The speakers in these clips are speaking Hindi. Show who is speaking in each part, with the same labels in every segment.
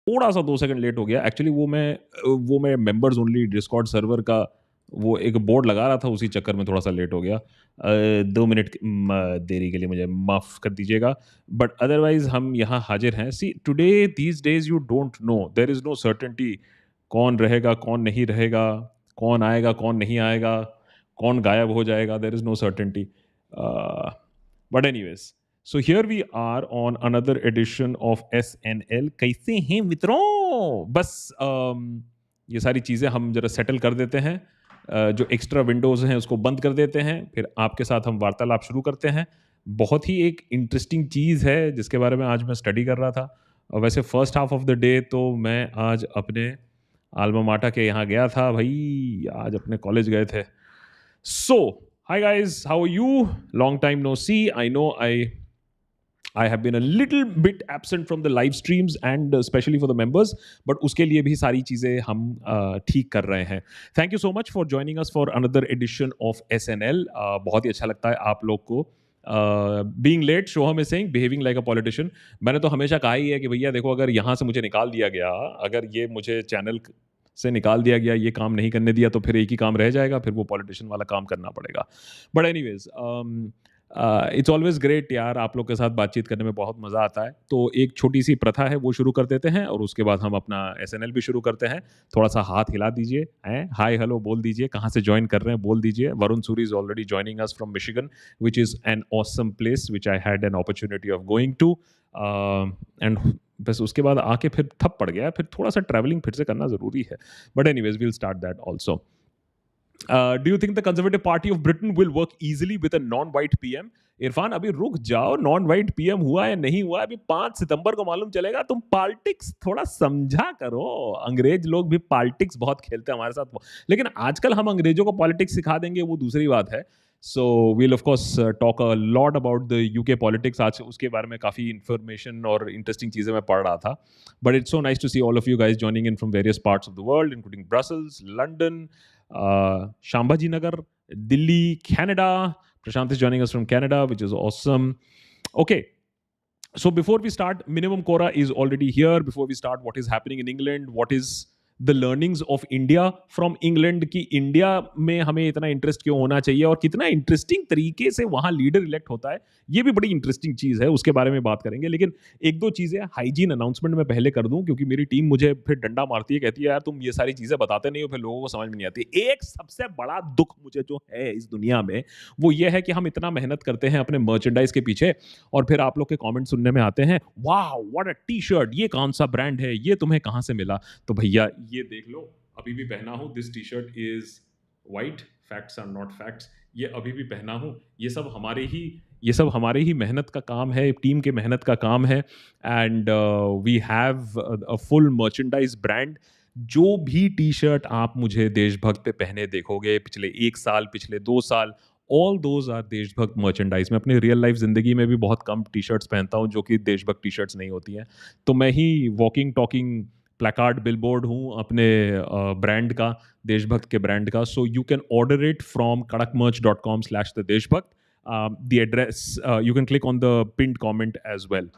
Speaker 1: थोड़ा सा 2 सेकंड लेट हो गया एक्चुअली। वो मैं मेंबर्स ओनली डिस्कॉर्ड सर्वर का वो एक बोर्ड लगा रहा था, उसी चक्कर में थोड़ा सा लेट हो गया। 2 मिनट देरी के लिए मुझे माफ़ कर दीजिएगा। बट अदरवाइज हम यहाँ हाजिर हैं। See today these days you don't know, there is no certainty कौन रहेगा कौन नहीं रहेगा, कौन आएगा कौन नहीं आएगा, कौन गायब हो जाएगा, there is no certainty. But anyways, so here we are on another edition of SNL। कैसे हैं मित्रों? बस ये सारी चीज़ें हम जरा सेटल कर देते हैं। जो एक्स्ट्रा विंडोज़ हैं उसको बंद कर देते हैं, फिर आपके साथ हम वार्तालाप शुरू करते हैं। बहुत ही एक इंटरेस्टिंग चीज़ है जिसके बारे में आज मैं स्टडी कर रहा था। वैसे first half of the day तो मैं आज अपने अल्मा माटर के यहाँ गया था भाई, आज अपने कॉलेज गए थे। So hi guys, how are you? Long time no see. I know I have been a little bit absent from the live streams and especially for the members, but उसके लिए भी सारी चीज़ें हम ठीक कर रहे हैं। Thank you so much for joining us for another edition of SNL। बहुत ही अच्छा लगता है आप लोग को। Being late, Shoham is saying behaving like a politician। मैंने तो हमेशा कहा ही है कि भैया देखो, अगर यहाँ से मुझे निकाल दिया गया, अगर ये मुझे चैनल से निकाल दिया गया, ये काम नहीं करने दिया, तो फिर एक ही काम रह जाएगा, फिर वो पॉलिटिशियन वाला काम करना पड़ेगा। But anyways, it's always great यार, आप लोग के साथ बातचीत करने में बहुत मज़ा आता है। तो एक छोटी सी प्रथा है, वो शुरू कर देते हैं और उसके बाद हम अपना SNL भी शुरू करते हैं। थोड़ा सा हाथ हिला दीजिए, हैं हाय हेलो बोल दीजिए, कहाँ से ज्वाइन कर रहे हैं बोल दीजिए। Varun Suri is already joining us from Michigan, which is an awesome place which I had an opportunity of going to. And बस उसके बाद आके फिर ठप पड़ गया, फिर थोड़ा सा ट्रैवलिंग फिर से करना ज़रूरी है। But anyways, we'll start that also. Do you think the Conservative Party of Britain will work easily with a non-white PM? Irfan अभी रुक जाओ, नॉन वाइट पीएम हुआ है नहीं हुआ अभी 5 सितंबर को मालूम चलेगा। तुम पॉलिटिक्स थोड़ा समझा करो। अंग्रेज लोग भी पॉलिटिक्स बहुत खेलते हैं हमारे साथ, लेकिन आजकल हम अंग्रेजों को पॉलिटिक्स सिखा देंगे वो दूसरी बात है। So we'll of course talk a lot about the UK politics. आज उसके बारे में काफ़ी इन्फॉर्मेशन और इंटरेस्टिंग चीज़ें मैं पढ़ रहा था। But it's so nice to see all of you guys joining in from various parts of the world, including Brussels, London, Shambhaji Nagar, Delhi, Canada. Prashant is joining us from Canada, which is awesome. Okay, so before we start, Minimum Cora is already here. Before we start, what is happening in England? What is the learnings of India from England? कि इंडिया में हमें इतना इंटरेस्ट क्यों होना चाहिए और कितना इंटरेस्टिंग तरीके से वहाँ लीडर इलेक्ट होता है, ये भी बड़ी इंटरेस्टिंग चीज़ है, उसके बारे में बात करेंगे। लेकिन एक दो चीज़ें हाइजीन अनाउंसमेंट में पहले कर दूं, क्योंकि मेरी टीम मुझे फिर डंडा मारती है, कहती है यार तुम ये सारी चीज़ें बताते नहीं हो, फिर लोगों को समझ में नहीं आती। एक सबसे बड़ा दुख मुझे जो है इस दुनिया में, वो ये है कि हम इतना मेहनत करते हैं अपने मर्चेंडाइज के पीछे, और फिर आप लोग के कमेंट सुनने में आते हैं, वाह व्हाट अ टी शर्ट, ये कौन सा ब्रांड है, ये तुम्हें कहाँ से मिला? तो भैया ये देख लो, अभी भी पहना हूँ, this T shirt is white, facts are not facts. ये अभी भी पहना हूँ, ये सब हमारे ही मेहनत का काम है, टीम के मेहनत का काम है। And we have a full merchandise brand. जो भी टी शर्ट आप मुझे देशभक्त पे पहने देखोगे पिछले 1 साल, पिछले 2 साल, ऑल दोज आर देशभक्त मर्चेंडाइज। मैं अपनी रियल लाइफ जिंदगी में भी बहुत कम टी शर्ट्स पहनता हूँ जो कि देशभक्त टी शर्ट्स नहीं होती हैं। तो मैं ही वॉकिंग टॉकिंग प्लेकार्ड बिलबोर्ड हूँ अपने ब्रांड का, देशभक्त के ब्रांड का। So you can order it from kadakmerch.com/thedeshbhakt। The address, you can click on the pinned comment as well.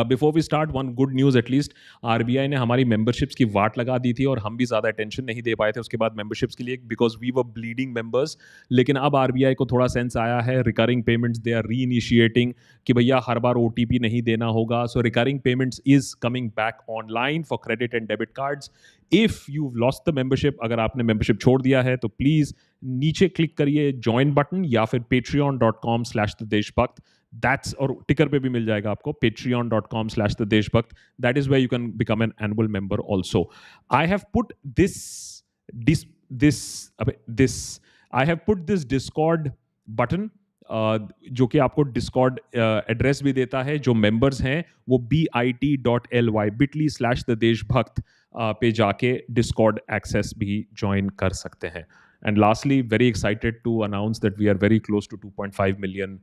Speaker 1: Before we start, one good news at least, RBI ने हमारी मेंबरशिप्स की वाट लगा दी थी और हम भी ज़्यादा अटेंशन नहीं दे पाए थे उसके बाद मेंबरशिप्स के लिए, because we were bleeding members. लेकिन अब RBI को थोड़ा सेंस आया है, recurring payments they are reinitiating, कि भैया हर बार OTP नहीं देना होगा। So recurring payments is coming back online for credit and debit cards. If you lost the membership, अगर आपने मेंबरशिप छोड़ दिया है तो प्लीज़ नीचे क्लिक करिए ज्वाइन बटन, या फिर patreon.com/thedeshbhakt। दैट्स, और टिकर पे भी मिल जाएगा आपको, patreon.com/thedeshbhakt। That is where you can become an annual member also. I have put this Discord button, जो कि आपको डिस्कॉर्ड एड्रेस भी देता है। जो मेंबर्स हैं वो bit.ly bit.ly/thedeshbhakt पे जाके डिस्कॉर्ड एक्सेस भी ज्वाइन कर सकते हैं। And lastly, very excited to announce that we are very close to 2.5 million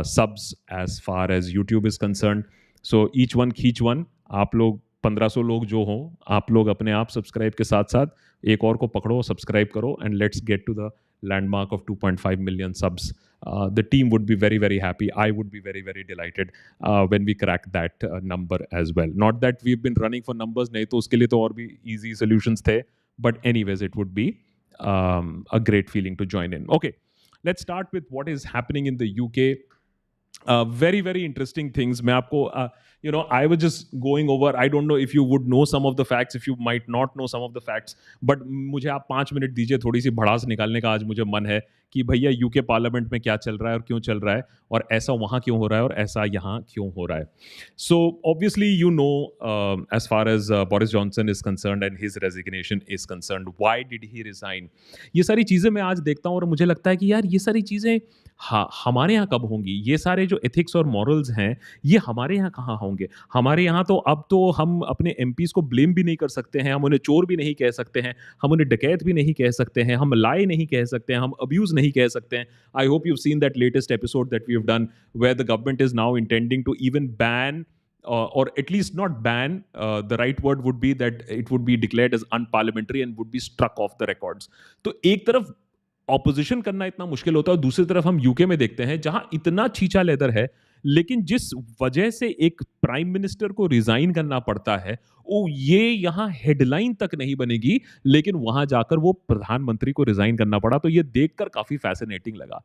Speaker 1: subs as far as YouTube is concerned. So each one खींच one, आप लोग 1500 लोग जो हों, आप लोग अपने आप सब्सक्राइब के साथ साथ एक और को पकड़ो, सब्सक्राइब करो, and let's get to the landmark of 2.5 million subs The team would be very, very happy. I would be very, very delighted when we crack that number as well. Not that we've been running for numbers, नहीं तो उसके लिए तो और भी easy solutions थे. But anyways, it would be a great feeling to join in. Okay, let's start with what is happening in the UK. Very, very interesting things. मैं आपको I was just going over. I don't know if you would know some of the facts, if you might not know some of the facts, but मुझे आप 5 मिनट दीजिए, थोड़ी सी भड़ास निकालने का आज मुझे मन है कि भैया यूके पार्लियामेंट में क्या चल रहा है और क्यों चल रहा है और ऐसा वहाँ क्यों हो रहा है और ऐसा यहाँ क्यों हो रहा है. So obviously as far as Boris Johnson is concerned and his resignation is concerned, why did he resign? ये सारी चीज़ें मैं आज देखता हूँ और मुझे लगता है कि यार ये सारी चीज़ें हमारे यहाँ कब होंगी? ये सारे जो एथिक्स और मॉरल्स हैं ये हमारे यहाँ कहाँ होंगे? हमारे यहाँ तो अब तो हम अपने एमपीज़ को ब्लेम भी नहीं कर सकते हैं, हम उन्हें चोर भी नहीं कह सकते हैं, हम उन्हें डकैत भी नहीं कह सकते हैं, हम लाए नहीं कह सकते हैं, हम अब्यूज़ नहीं कह सकते हैं. I hope you've seen that latest episode that we have done where the government is now intending to even ban or at least not ban, the right word would be that it would be declared as unparliamentary and would be struck off the records. तो एक तरफ ऑपोजिशन करना इतना मुश्किल होता है और दूसरी तरफ हम यूके में देखते हैं जहां इतना छींचा लेदर है, लेकिन जिस वजह से एक प्राइम मिनिस्टर को रिजाइन करना पड़ता है वो ये यहाँ हेडलाइन तक नहीं बनेगी, लेकिन वहां जाकर वो प्रधानमंत्री को रिजाइन करना पड़ा. तो ये देखकर काफी फैसिनेटिंग लगा.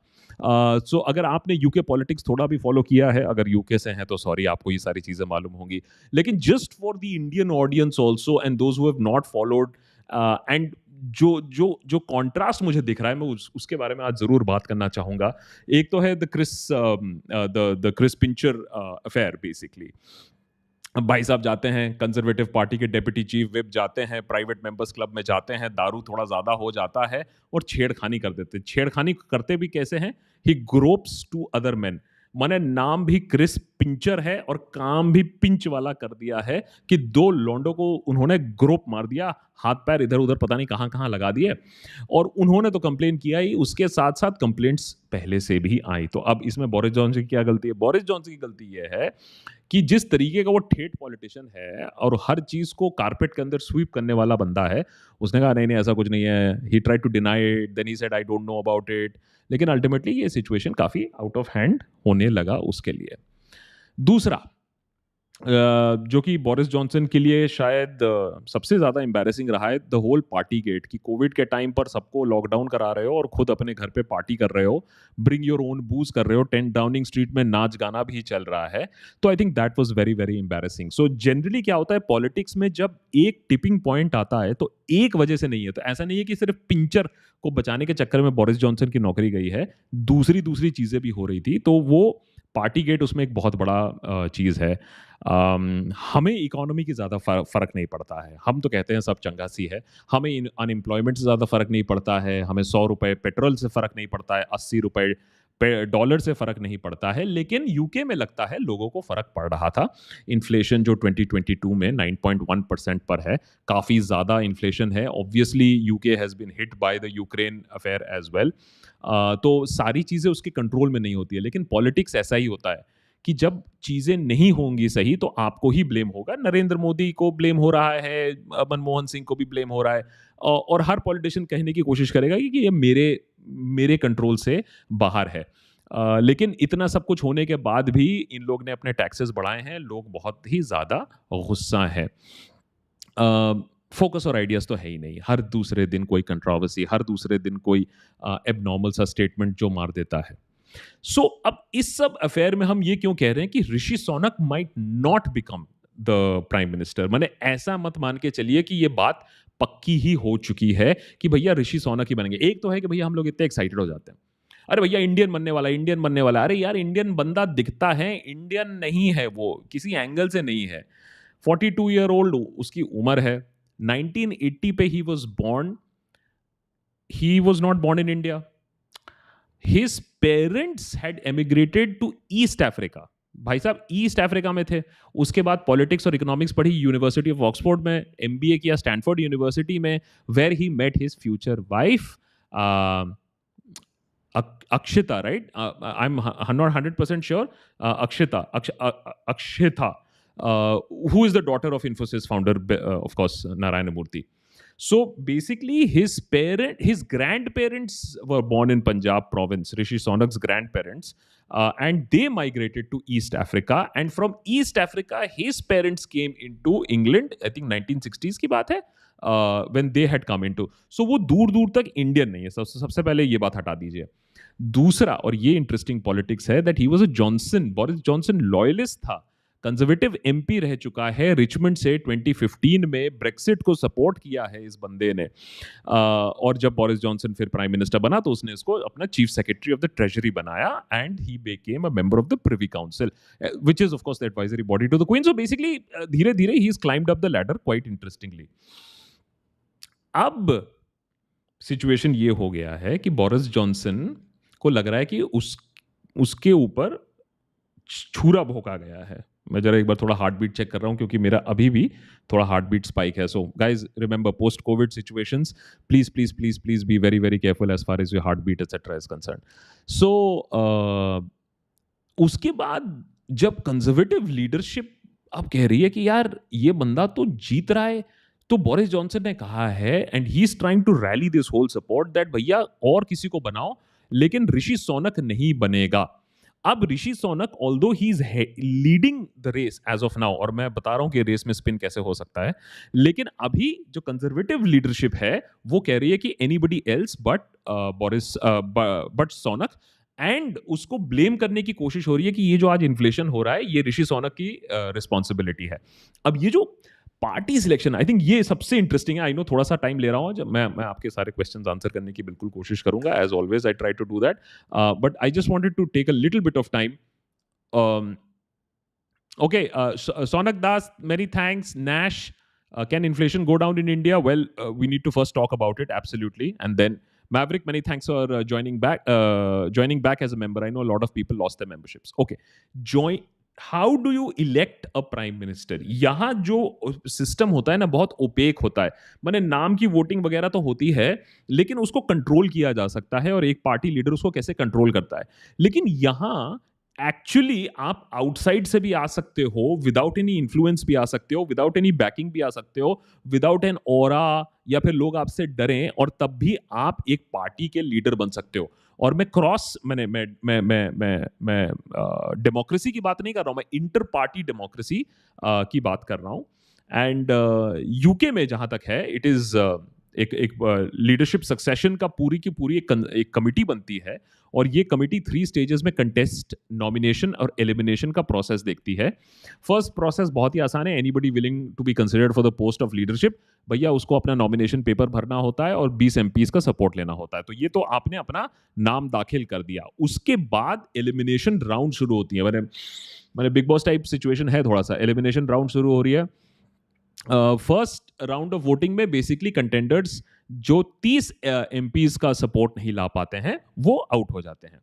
Speaker 1: सो अगर आपने यूके पॉलिटिक्स थोड़ा भी फॉलो किया है, अगर यूके से हैं तो सॉरी, आपको ये सारी चीजें मालूम होंगी, लेकिन just for the Indian audience also and those who have not followed and जो कॉन्ट्रास्ट मुझे दिख रहा है मैं उसके बारे में आज जरूर बात करना चाहूंगा. एक तो है the Chris Pincher affair. Basically भाई साहब जाते हैं कंजर्वेटिव पार्टी के डेप्यूटी चीफ विप, जाते हैं प्राइवेट मेंबर्स क्लब में, जाते हैं, दारू थोड़ा ज्यादा हो जाता है और छेड़खानी कर देते. छेड़खानी करते भी कैसे हैं? ही ग्रोप्स टू अदर मैन. माने नाम भी क्रिस पिंचर है और काम भी पिंच वाला कर दिया है कि 2 लौंडों को उन्होंने ग्रोप मार दिया, हाथ पैर इधर उधर पता नहीं कहां कहां लगा दिए, और उन्होंने तो कंप्लेन किया ही, उसके साथ साथ कंप्लेंट्स पहले से भी आई. तो अब इसमें बोरिस जॉनसन की क्या गलती है? बोरिस जॉनसन की गलती यह है कि जिस तरीके का वो ठेठ पॉलिटिशियन है और हर चीज को कारपेट के अंदर स्वीप करने वाला बंदा है, उसने कहा नहीं नहीं ऐसा कुछ नहीं है. He tried to deny it, then he said I don't know about it. लेकिन अल्टीमेटली ये सिचुएशन काफी आउट ऑफ हैंड होने लगा उसके लिए. दूसरा जो कि बोरिस जॉनसन के लिए शायद सबसे ज़्यादा एम्बैरेसिंग रहा है, द होल पार्टी गेट. कि कोविड के टाइम पर सबको लॉकडाउन करा रहे हो और खुद अपने घर पे पार्टी कर रहे हो, ब्रिंग योर ओन बूज कर रहे हो, 10 डाउनिंग स्ट्रीट में नाच गाना भी चल रहा है. तो आई think that was very very embarrassing. So generally क्या होता है पॉलिटिक्स में, जब एक टिपिंग पॉइंट आता है तो एक वजह से नहीं है. तो ऐसा नहीं है कि सिर्फ पिंचर को बचाने के चक्कर में बोरिस जॉनसन की नौकरी गई है, दूसरी चीज़ें भी हो रही थी. तो वो पार्टी गेट उसमें एक बहुत बड़ा चीज़ है. हमें इकोनॉमी की ज़्यादा फ़र्क नहीं पड़ता है. हम तो कहते हैं सब चंगा सी है, हमें अनएम्प्लॉयमेंट से ज़्यादा फ़र्क नहीं पड़ता है, हमें 100 रुपये पेट्रोल से फ़र्क नहीं पड़ता है, 80 रुपये डॉलर से फ़र्क नहीं पड़ता है. लेकिन यूके में लगता है लोगों को फ़र्क पड़ रहा था. इन्फ्लेशन जो 2022 में 9.1% पर है, काफ़ी ज़्यादा इन्फ्लेशन है. Obviously UK has been hit by the Ukraine affair as well. तो सारी चीज़ें उसके कंट्रोल में नहीं होती है. लेकिन पॉलिटिक्स ऐसा ही होता है कि जब चीज़ें नहीं होंगी सही तो आपको ही ब्लेम होगा. नरेंद्र मोदी को ब्लेम हो रहा है, मनमोहन सिंह को भी ब्लेम हो रहा है, और हर पॉलिटिशियन कहने की कोशिश करेगा कि ये मेरे कंट्रोल से बाहर है. लेकिन इतना सब कुछ होने के बाद भी इन लोग ने अपने टैक्सेस बढ़ाए हैं. लोग बहुत ही ज़्यादा गुस्सा है. फोकस और आइडियाज़ तो है ही नहीं. हर दूसरे दिन कोई कंट्रोवर्सी, हर दूसरे दिन कोई एबनॉर्मल सा स्टेटमेंट जो मार देता है. सो अब इस सब अफेयर में हम ये क्यों कह रहे हैं कि Rishi Sunak might not become the prime minister? माने ऐसा मत मान के चलिए कि ये बात पक्की ही हो चुकी है कि भैया ऋषि सोनक ही बनेंगे. एक तो है कि भैया हम लोग इतने एक्साइटेड हो जाते हैं, अरे भैया इंडियन बनने वाला, इंडियन बनने वाला. अरे यार इंडियन बंदा दिखता है, इंडियन नहीं है, वो किसी एंगल से नहीं है. 42 ईयर ओल्ड उसकी उम्र है. 1980 पे he was born. He was not born in India. His parents had emigrated to East Africa. भाई साहब ईस्ट अफ्रीका में थे. उसके बाद पॉलिटिक्स और इकोनॉमिक्स पढ़ी यूनिवर्सिटी ऑफ ऑक्सफोर्ड में, एमबीए किया स्टैनफोर्ड यूनिवर्सिटी में, where he met his future wife Akshata. Right, I am not 100% sure. Akshata, who is the daughter of Infosys founder, of course, Narayana Murthy. So basically, his grandparents were born in Punjab province, Rishi Sonak's grandparents, and they migrated to East Africa. And from East Africa, his parents came into England. I think 1960s की बात है. When they had come into, so वो दूर दूर तक इंडियन नहीं है. सबसे पहले ये बात हटा दीजिए. दूसरा, और ये इंटरेस्टिंग पॉलिटिक्स है, that he was a Boris Johnson loyalist था, कंजर्वेटिव एमपी रह चुका है रिचमंड से. 2015 में ब्रेक्सिट को सपोर्ट किया है इस बंदे ने. और जब बोरिस जॉनसन फिर प्राइम मिनिस्टर बना तो उसने इसको अपना chief secretary of the treasury बनाया, and he became a member of the privy council, which is of course the advisory body to the queen. So basically धीरे धीरे he is climbed up the ladder quite interestingly. अब सिचुएशन ये हो गया है कि बोरिस जॉनसन को लग रहा है कि उसके ऊपर छुरा भोंका गया है. मैं जरा एक बार थोड़ा हार्ट बीट चेक कर रहा हूँ क्योंकि मेरा अभी भी थोड़ा हार्ट बीट स्पाइक है. So guys remember, post covid situations, please please please please be very very careful as far as your heart beat etcetera is concern. सो उसके बाद जब कंजर्वेटिव लीडरशिप अब कह रही है कि यार ये बंदा तो जीत रहा है, तो बोरिस जॉनसन ने कहा है, and he is trying to rally this whole support, that भैया और किसी को बनाओ लेकिन ऋषि सोनक नहीं बनेगा. अब Rishi Sunak, although he is leading the race as of now, और मैं बता रहा हूं कि रेस में स्पिन कैसे हो सकता है, लेकिन अभी जो कंजर्वेटिव लीडरशिप है वो कह रही है कि anybody else but Shaunak, and उसको ब्लेम करने की कोशिश हो रही है कि ये जो आज इन्फ्लेशन हो रहा है ये ऋषि सोनक की रिस्पॉन्सिबिलिटी है. अब ये जो पार्टी सिलेक्शन, आई थिंक ये सबसे इंटरेस्टिंग है. आई नो थोड़ा सा टाइम ले रहा हूँ, जब मैं आपके सारे क्वेश्चंस आंसर करने की बिल्कुल कोशिश करूंगा. As always I try to do that, but I just wanted to take a little bit of time. Okay, Sonak Das, many thanks. Nash, can inflation go down in India? Well, we need to first talk about it, absolutely. And then Maverick, many thanks for joining back as a member. I know a lot of people lost their memberships. Okay, how do you elect a prime minister? यहाँ जो सिस्टम होता है ना, बहुत ओपेक होता है. माने नाम की वोटिंग वगैरह तो होती है, लेकिन उसको कंट्रोल किया जा सकता है और एक पार्टी लीडर उसको कैसे कंट्रोल करता है. लेकिन यहाँ एक्चुअली आप आउटसाइड से भी आ सकते हो, विदाउट एनी इन्फ्लुएंस भी आ सकते हो, विदाउट एनी बैकिंग भी आ सकते हो, विदाउट एन ऑरा, या फिर लोग आपसे डरें, और तब भी आप एक पार्टी के लीडर बन सकते हो. और मैं डेमोक्रेसी की बात नहीं कर रहा हूं, मैं इंटर पार्टी डेमोक्रेसी की बात कर रहा हूं. एंड यूके में जहां तक है, इट इज एक लीडरशिप सक्सेशन का पूरी की पूरी एक कमिटी बनती है, और ये कमिटी 3 स्टेजेस में कंटेस्ट, नॉमिनेशन और एलिमिनेशन का प्रोसेस देखती है. फर्स्ट प्रोसेस बहुत ही आसान है. Anybody willing to be considered for the post of leadership, भैया उसको अपना नॉमिनेशन पेपर भरना होता है और 20 एमपीज का सपोर्ट लेना होता है. तो ये तो आपने अपना नाम दाखिल कर दिया. उसके बाद एलिमिनेशन राउंड शुरू होती है. मैंने बिग बॉस टाइप सिचुएशन है थोड़ा सा. एलिमिनेशन राउंड शुरू हो रही है. फर्स्ट राउंड ऑफ वोटिंग में बेसिकली कंटेंडर्स जो 30 एमपीज का सपोर्ट नहीं ला पाते हैं वो आउट हो जाते हैं.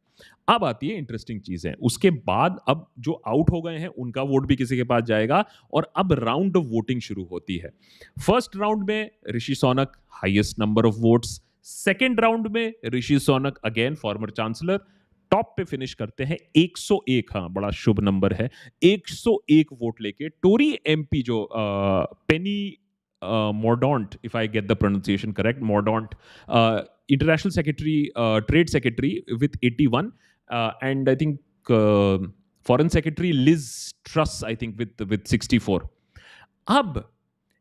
Speaker 1: अब आती है इंटरेस्टिंग चीजें. उसके बाद अब जो आउट हो गए हैं उनका वोट भी किसी के पास जाएगा, और अब राउंड ऑफ वोटिंग शुरू होती है. फर्स्ट राउंड में Rishi Sunak, highest number of votes. Second round में Rishi Sunak, again former chancellor, top पे फिनिश करते हैं 101. हाँ, बड़ा शुभ नंबर है. 101 वोट लेके टोरी एमपी जो Penny Mordaunt, if I get the pronunciation correct, Mordaunt, international secretary, trade secretary with 81, and I think foreign secretary Liz Truss, I think with 64. अब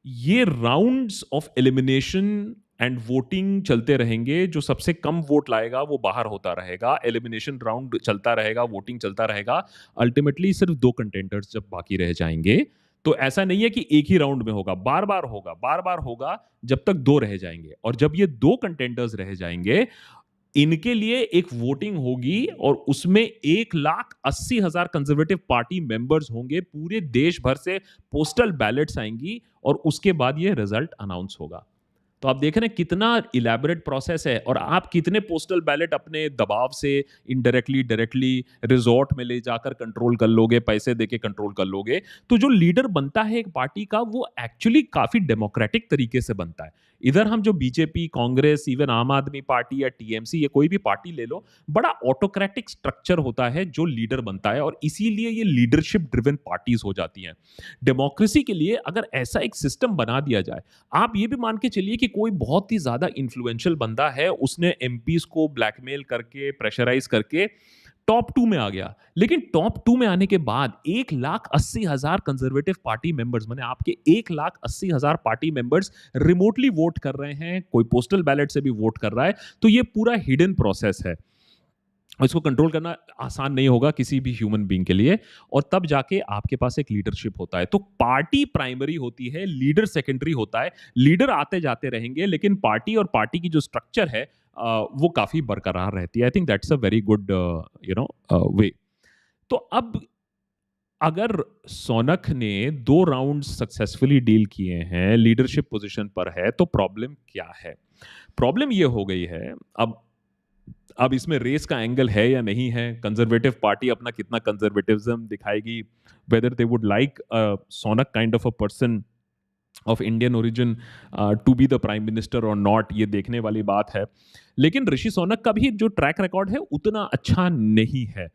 Speaker 1: ये rounds of elimination and voting चलते रहेंगे. जो सबसे कम वोट लाएगा वो बाहर होता रहेगा. एलिमिनेशन राउंड चलता रहेगा, वोटिंग चलता रहेगा. अल्टीमेटली सिर्फ 2 कंटेंडर्स जब बाकी रह जाएंगे, तो ऐसा नहीं है कि एक ही राउंड में होगा, बार बार होगा जब तक 2 रह जाएंगे. और जब ये 2 कंटेंडर्स रह जाएंगे, इनके लिए एक वोटिंग होगी, और उसमें 1,80,000 कंजर्वेटिव पार्टी मेंबर्स होंगे. पूरे देश भर से पोस्टल बैलेट्स आएंगी, और उसके बाद ये रिजल्ट अनाउंस होगा. तो आप देख रहे हैं कितना इलेबोरेट प्रोसेस है, और आप कितने पोस्टल बैलेट अपने दबाव से इनडायरेक्टली, डायरेक्टली रिजॉर्ट में ले जाकर कंट्रोल कर लोगे, पैसे देके कंट्रोल कर लोगे. तो जो लीडर बनता है एक पार्टी का, वो एक्चुअली काफी डेमोक्रेटिक तरीके से बनता है. इधर हम जो बीजेपी, कांग्रेस, इवन आम आदमी पार्टी या टीएमसी, या कोई भी पार्टी ले लो, बड़ा ऑटोक्रेटिक स्ट्रक्चर होता है जो लीडर बनता है, और इसीलिए ये लीडरशिप ड्रिवन पार्टीज हो जाती हैं. डेमोक्रेसी के लिए अगर ऐसा एक सिस्टम बना दिया जाए, आप ये भी मान के चलिए कि कि कोई बहुत ही ज़्यादा इन्फ्लुएंशियल बंदा है, उसने एमपीज़ को ब्लैकमेल करके, प्रेशराइज़ करके टॉप 2 में आ गया। लेकिन टॉप 2 में आने के बाद 1,80,000 कंजर्वेटिव पार्टी मेंबर्स, माने आपके 1,80,000 पार्टी मेंबर्स रिमोटली वोट कर रहे हैं, कोई पोस्टल बैलेट से भी वोट कर रहा है, तो ये पूरा हिडन प्रोसेस है। इसको कंट्रोल करना आसान नहीं होगा किसी भी ह्यूमन बीइंग के लिए, और तब जाके आपके पास एक लीडरशिप होता है। तो पार्टी प्राइमरी होती है, लीडर सेकेंडरी होता है। लीडर आते जाते रहेंगे, लेकिन पार्टी और पार्टी की जो स्ट्रक्चर है वो काफी बरकरार रहती है। I think that's a very good way. तो अब अगर सोनक ने 2 राउंड सक्सेसफुली डील किए हैं, लीडरशिप पोजीशन पर है, तो प्रॉब्लम क्या है? प्रॉब्लम ये हो गई है, अब इसमें रेस का एंगल है या नहीं है, कंजर्वेटिव पार्टी अपना कितना कंजर्वेटिज्म दिखाएगी, whether they would like Sunak kind of a person of Indian origin to be the prime minister और नॉट, ये देखने वाली बात है। लेकिन ऋषि सोनक का भी जो ट्रैक रिकॉर्ड है उतना अच्छा नहीं है।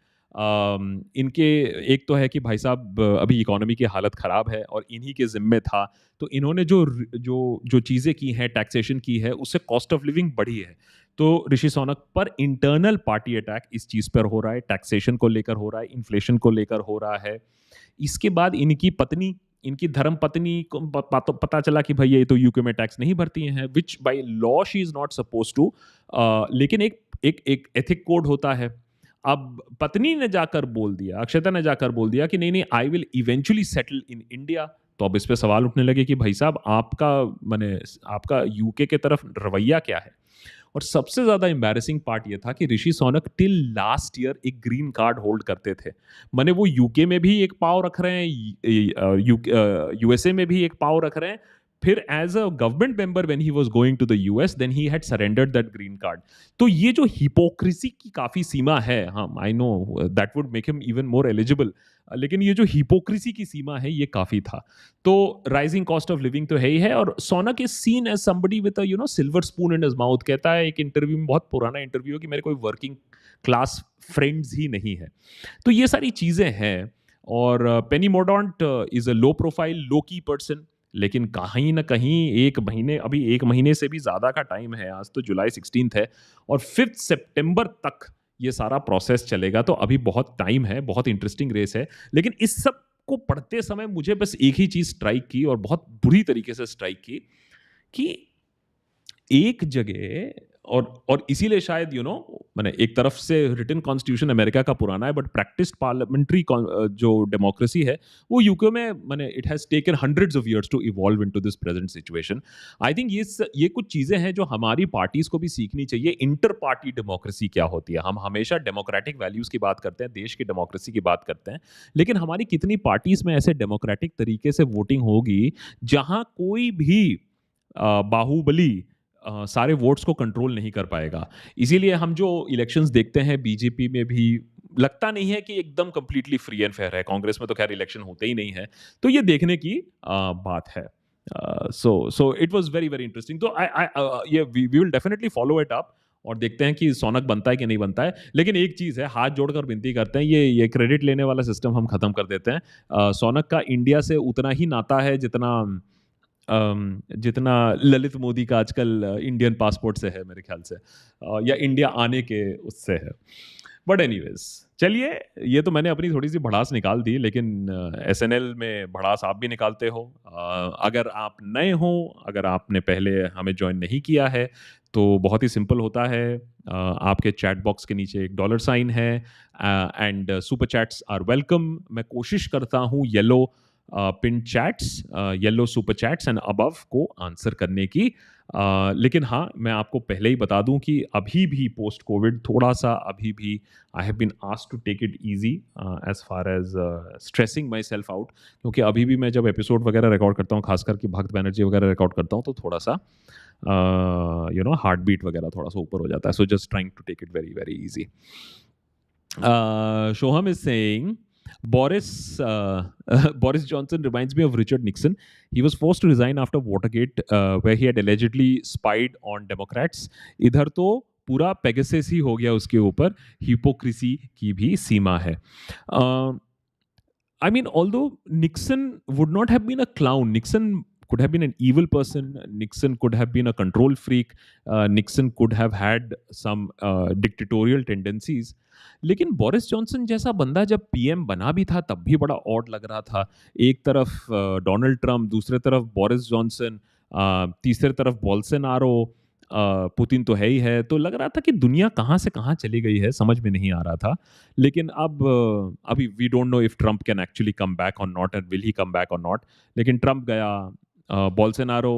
Speaker 1: इनके एक तो है कि भाई साहब अभी इकोनॉमी की हालत ख़राब है और इन्हीं के ज़िम्मे था, तो इन्होंने जो जो जो चीज़ें की हैं, टैक्सेशन की है, उससे कॉस्ट ऑफ लिविंग बढ़ी है। तो ऋषि सोनक पर इंटरनल पार्टी अटैक इस चीज़ पर हो रहा है, टैक्सेशन को लेकर हो रहा है, इन्फ्लेशन को लेकर हो रहा है। इसके बाद इनकी पत्नी, इनकी धर्म पत्नी को पता चला कि भाई ये तो यूके में टैक्स नहीं भरती हैं, which by law she is not suppose to, लेकिन एक एक एक एथिक कोड होता है। अब पत्नी ने जाकर बोल दिया, अक्षता ने जाकर बोल दिया कि नहीं नहीं, I will eventually settle in India. तो अब इस पे सवाल उठने लगे कि भाई साहब आपका माने आपका यूके के तरफ रवैया क्या है? और सबसे ज्यादा एम्बैरेसिंग पार्ट ये था कि Rishi Shaunak till last year एक ग्रीन कार्ड होल्ड करते थे। माने वो यूके में भी एक पाव रख रहे हैं, यूएसए में भी एक पाव रख रहे हैं, फिर as a government member when he was going to the US then he had surrendered that green card. तो ये जो हिपोक्रेसी की काफी सीमा है, हाँ I know that would make him even more eligible, लेकिन ये जो हिपोक्रेसी की सीमा है ये काफी था। तो राइजिंग कॉस्ट ऑफ लिविंग तो है ही है, और Sunak is seen as somebody with a silver spoon in his mouth. कहता है एक इंटरव्यू में, बहुत पुराना इंटरव्यू, कि मेरे कोई वर्किंग क्लास फ्रेंड्स ही नहीं है। तो ये सारी चीजें हैं, और पेनी मोर्डांट इज अ लो प्रोफाइल, लो की पर्सन, लेकिन कहीं ना कहीं अभी एक महीने से भी ज्यादा का टाइम है, आज तो जुलाई 16 है, और 5 सितंबर तक ये सारा प्रोसेस चलेगा। तो अभी बहुत टाइम है, बहुत इंटरेस्टिंग रेस है। लेकिन इस सब को पढ़ते समय मुझे बस एक ही चीज स्ट्राइक की, और बहुत बुरी तरीके से स्ट्राइक की, कि एक जगह, और इसीलिए शायद मैंने एक तरफ से रिटन कॉन्स्टिट्यूशन अमेरिका का पुराना है, बट प्रैक्टिस्ड पार्लियामेंट्री जो डेमोक्रेसी है वो यूके में, मैंने it has taken hundreds of years to evolve into this present situation. I think ये कुछ चीजें हैं जो हमारी पार्टीज को भी सीखनी चाहिए। इंटर पार्टी डेमोक्रेसी क्या होती है? हम हमेशा डेमोक्रेटिक वैल्यूज की बात करते हैं, देश की डेमोक्रेसी की बात करते हैं, लेकिन हमारी कितनी पार्टीज में ऐसे डेमोक्रेटिक तरीके से वोटिंग होगी जहां कोई भी बाहुबली सारे वोट्स को कंट्रोल नहीं कर पाएगा? इसीलिए हम जो इलेक्शंस देखते हैं बीजेपी में भी, लगता नहीं है कि एकदम कंप्लीटली फ्री एंड फेयर है। कांग्रेस में तो खैर इलेक्शन होते ही नहीं है, तो ये देखने की बात है। So it was very very interesting. तो ये we will definitely follow it up, और देखते हैं कि सोनक बनता है कि नहीं बनता है। लेकिन एक चीज है, हाथ जोड़कर विनती करते हैं, ये क्रेडिट लेने वाला सिस्टम हम खत्म कर देते हैं। सोनक का इंडिया से उतना ही नाता है जितना ललित मोदी का आजकल इंडियन पासपोर्ट से है, मेरे ख्याल से, या इंडिया आने के उससे है। बट एनीवेज, चलिए, ये तो मैंने अपनी थोड़ी सी भड़ास निकाल दी, लेकिन एसएनएल में भड़ास आप भी निकालते हो। अगर आप नए हो, अगर आपने पहले हमें ज्वाइन नहीं किया है, तो बहुत ही सिंपल होता है। आपके चैट बॉक्स के नीचे एक डॉलर साइन है, and super chats are welcome. मैं कोशिश करता हूँ yellow pin chats, yellow super chats and above को आंसर करने की। लेकिन हाँ, मैं आपको पहले ही बता दूं कि अभी भी पोस्ट कोविड थोड़ा सा, अभी भी I have been asked to take it easy as far as stressing myself out, क्योंकि अभी भी मैं जब एपिसोड वगैरह रिकॉर्ड करता हूँ, खासकर कि भक्त बैनर्जी वगैरह रिकॉर्ड करता हूँ, तो थोड़ा सा हार्ट बीट वगैरह थोड़ा सा ऊपर हो जाता है। So just trying to take it very very easy. Shoham is saying, Boris Johnson reminds me of Richard Nixon. He was forced to resign after Watergate, where he had allegedly spied on Democrats. इधर तो पूरा पेगासस ही हो गया उसके ऊपर, हिपोक्रेसी की भी सीमा है। I mean, although Nixon would not have been a clown, Nixon could have been an evil person. Nixon could have been a control freak. Nixon could have had some dictatorial tendencies. लेकिन बोरिस जॉनसन जैसा बंदा जब पीएम बना भी था तब भी बड़ा ऑड लग रहा था। एक तरफ डोनाल्ड ट्रंप, दूसरे तरफ बोरिस जॉनसन, तीसरे तरफ बोल्सोनारो, पुतिन तो है ही है। तो लग रहा था कि दुनिया कहाँ से कहाँ चली गई है, समझ में नहीं आ रहा था। लेकिन अब अभी we don't know if Trump can actually come back or not, and will he come back or not. लेकिन ट्रंप गया, बोल्सोनारो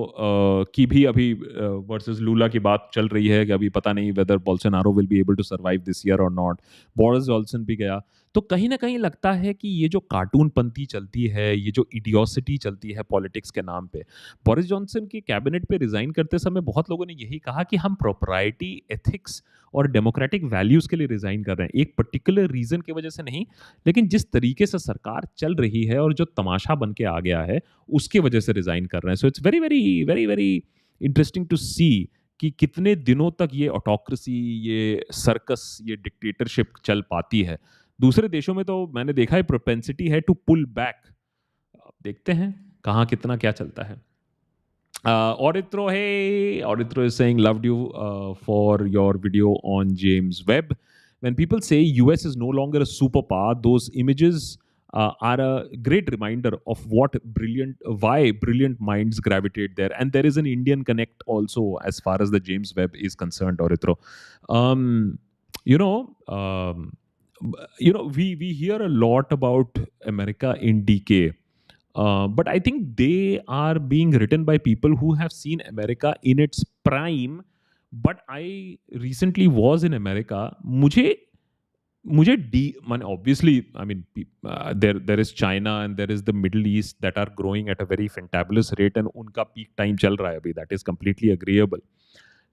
Speaker 1: की भी अभी वर्सेस लूला की बात चल रही है कि अभी पता नहीं whether Bolsonaro will be able to survive this year और नॉट। बोरिस जॉनसन भी गया। तो कहीं ना कहीं लगता है कि ये जो कार्टूनपंती चलती है, ये जो इडियोसिटी चलती है पॉलिटिक्स के नाम पे, बोरिस जॉनसन की कैबिनेट पे रिजाइन करते समय बहुत लोगों ने यही कहा कि हम प्रोपराइटी, एथिक्स और डेमोक्रेटिक वैल्यूज के लिए रिजाइन कर रहे हैं, एक पर्टिकुलर रीजन की वजह से नहीं। लेकिन जिस तरीके से सरकार चल रही है और जो तमाशा बन के आ गया है उसके वजह से रिजाइन कर रहे हैं। So it's very very very very interesting to see कि कितने दिनों तक ये ऑटोक्रेसी, ये सर्कस, ये डिक्टेटरशिप चल पाती है। दूसरे देशों में तो मैंने देखा है प्रोपेंसिटी है टू पुल बैक। देखते हैं कहाँ कितना क्या चलता है। Orithro, hey, Orithro is saying, loved you for your video on James Webb. When people say US is no longer a superpower, those images are a great reminder of why brilliant minds gravitate there. And there is an Indian connect also as far as the James Webb is concerned, Orithro. Um, you know, um, we hear a lot about America in decay. But I think they are being written by people who have seen America in its prime. But I recently was in America. Obviously, I mean, there is China and there is the Middle East that are growing at a very fantabulous rate, and उनका peak time चल रहा है अभी. That is completely agreeable.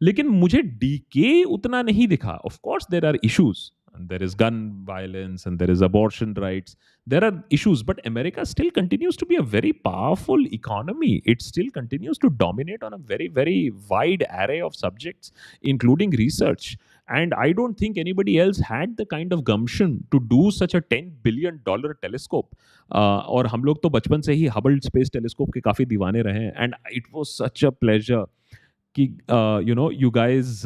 Speaker 1: लेकिन मुझे डीके उतना नहीं दिखा. Of course, there are issues. And there is gun violence and there is abortion rights. There are issues, but America still continues to be a very powerful economy. It still continues to dominate on a very, very wide array of subjects, including research. And I don't think anybody else had the kind of gumption to do such a $10 billion telescope. और हम लोग तो बचपन से ही हबल स्पेस टेलीस्कोप के काफ़ी दीवाने रहे हैं. And it was such a pleasure कि you guys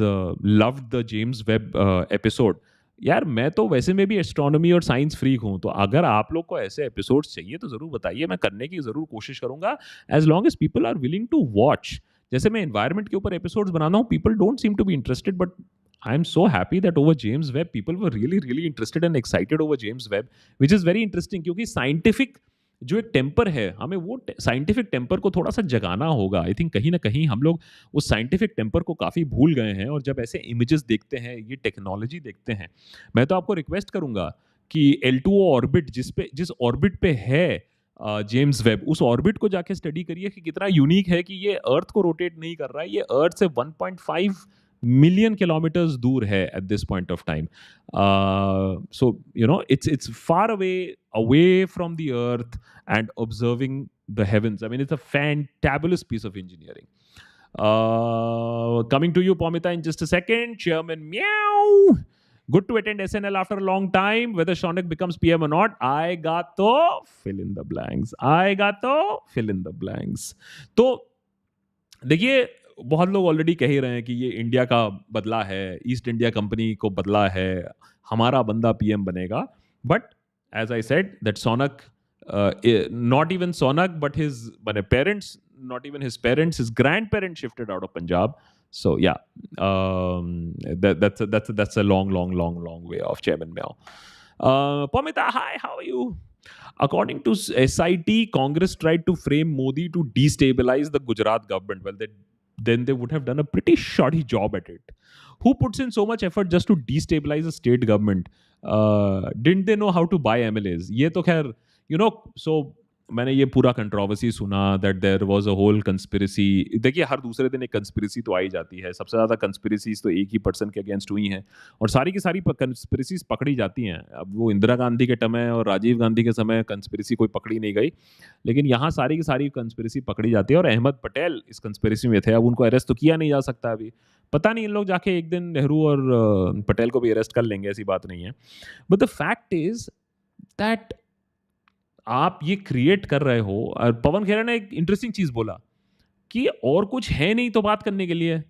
Speaker 1: loved the James Webb episode. यार मैं तो वैसे में भी एस्ट्रोनॉमी और साइंस फ्रीक हूँ, तो अगर आप लोग को ऐसे एपिसोड्स चाहिए तो ज़रूर बताइए, मैं करने की ज़रूर कोशिश करूँगा, as long as people are willing to watch. जैसे मैं एनवायरनमेंट के ऊपर एपिसोड्स बनाना हूँ, people don't seem to be interested, but I am so happy that over James Webb people were really really interested and excited over James Webb, which is very interesting. क्योंकि साइंटिफिक जो एक टेम्पर है, हमें वो साइंटिफिक टेम्पर को थोड़ा सा जगाना होगा। आई थिंक कहीं ना कहीं हम लोग उस साइंटिफिक टेम्पर को काफ़ी भूल गए हैं, और जब ऐसे इमेजेस देखते हैं, ये टेक्नोलॉजी देखते हैं, मैं तो आपको रिक्वेस्ट करूंगा कि L2O ऑर्बिट जिस ऑर्बिट पे है जेम्स वेब, उस ऑर्बिट को जाके स्टडी करिए कि कितना यूनिक है कि ये अर्थ को रोटेट नहीं कर रहा है, ये अर्थ से 1.5 million kilometers दूर है at this point of time. So it's far away from the earth and observing the heavens. I mean, it's a fantabulous piece of engineering. Coming to you, Pomita, in just a second. Chairman Meow. Good to attend SNL after a long time. Whether Shonik becomes PM or not, I got to fill in the blanks. तो देखिए, बहुत लोग ऑलरेडी कह ही रहे हैं कि ये इंडिया का बदला है, ईस्ट इंडिया कंपनी को बदला है, हमारा बंदा पीएम बनेगा. But as I said that Sunak, not even Sunak but his parents, not even his parents, his grandparents shifted out of Punjab. So yeah, that's a long way off, Chairman Meow. Pamita, hi, how are you? According to SIT, Congress tried to frame Modi to destabilize the Gujarat government. Well, then they would have done a pretty shoddy job at it. Who puts in so much effort just to destabilize a state government? Didn't they know how to buy MLAs? ये तो खैर, so मैंने ये पूरा कंट्रोवर्सी सुना that there was a whole conspiracy. देखिए, हर दूसरे दिन एक कंस्पिरेसी तो आई जाती है. सबसे ज़्यादा कंस्पिरेसीज तो एक ही पर्सन के अगेंस्ट हुई हैं, और सारी की सारी कंस्पिरेसीज पकड़ी जाती हैं. अब वो इंदिरा गांधी के समय और राजीव गांधी के समय कंस्पिरेसी कोई पकड़ी नहीं गई, लेकिन यहाँ सारी की सारी कंस्पिरेसी पकड़ी जाती है. और अहमद पटेल इस कंस्पिरेसी में थे. अब उनको अरेस्ट तो किया नहीं जा सकता अभी, पता नहीं इन लोग जाके एक दिन नेहरू और पटेल को भी अरेस्ट कर लेंगे, ऐसी बात नहीं है. But the fact is that आप ये क्रिएट कर रहे हो. और पवन खेरा ने एक इंटरेस्टिंग चीज बोला कि और कुछ है नहीं तो बात करने के लिए।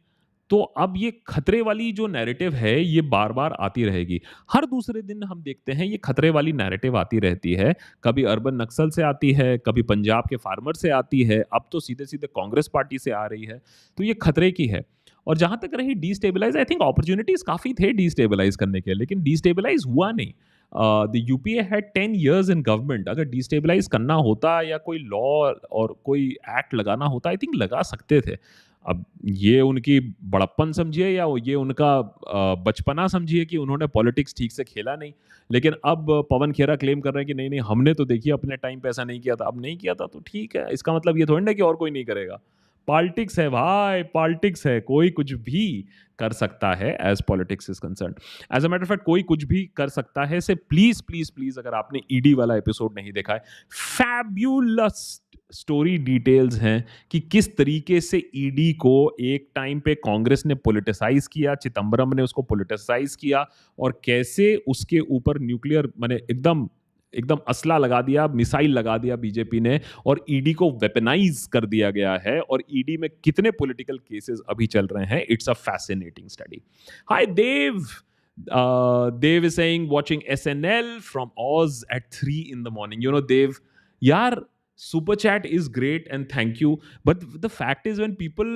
Speaker 1: तो अब ये खतरे वाली जो नैरेटिव है, ये बार-बार आती रहेगी। हर दूसरे दिन हम देखते हैं ये खतरे वाली नैरेटिव आती रहती है। कभी अर्बन नक्सल से आती है, कभी पंजाब के फार्मर से आती है, अब तो सीधे-सीधे कांग्रेस पार्टी से आ रही है। तो ये खतरे की है। और जहाँ तक रही डिस्टेबलाइज़, आई थिंक अपॉर्च्युनिटीज़ काफ़ी थे डिस्टेबलाइज़ करने के, लेकिन डिस्टेबलाइज़ हुआ नहीं। The UPA had 10 years in government. अगर डिस्टेबलाइज़ करना होता या कोई लॉ और कोई एक्ट लगाना होता, आई थिंक लगा सकते थे। अब ये उनकी बड़प्पन समझिए या ये उनका बचपना समझिए कि उन्होंने पॉलिटिक्स ठीक से खेला नहीं। लेकिन अब पवन खेरा क्लेम कर रहे हैं कि नहीं, नहीं हमने तो देखिए अपने टाइम पे ऐसा नहीं किया था। अब नहीं किया था तो ठीक है। इसका मतलब ये थोड़ी ना कि और कोई नहीं करेगा। पॉलिटिक्स है भाई, पॉलिटिक्स है। कोई कुछ भी कर सकता है as politics is concerned. As a matter of fact कोई कुछ भी कर सकता है। से प्लीज़, प्लीज़, प्लीज़ अगर आपने ईडी वाला एपिसोड नहीं देखा है, फैब्युलस स्टोरी डिटेल्स हैं कि किस तरीके से ईडी को एक टाइम पे कांग्रेस ने पॉलिटिसाइज किया, चिदंबरम ने उसको पॉलिटिसाइज किया और कैसे उसके ऊपर न्यूक्लियर माने एकदम एकदम असला लगा दिया, मिसाइल लगा दिया बीजेपी ने और ईडी को वेपनाइज कर दिया गया है और ईडी में कितने पॉलिटिकल केसेस अभी चल रहे हैं। It's a fascinating study. Hi Dev, Dev is saying watching SNL from Oz at 3 in the morning. You know, Dev, yaar, super chat is great and thank you. But the fact is when people,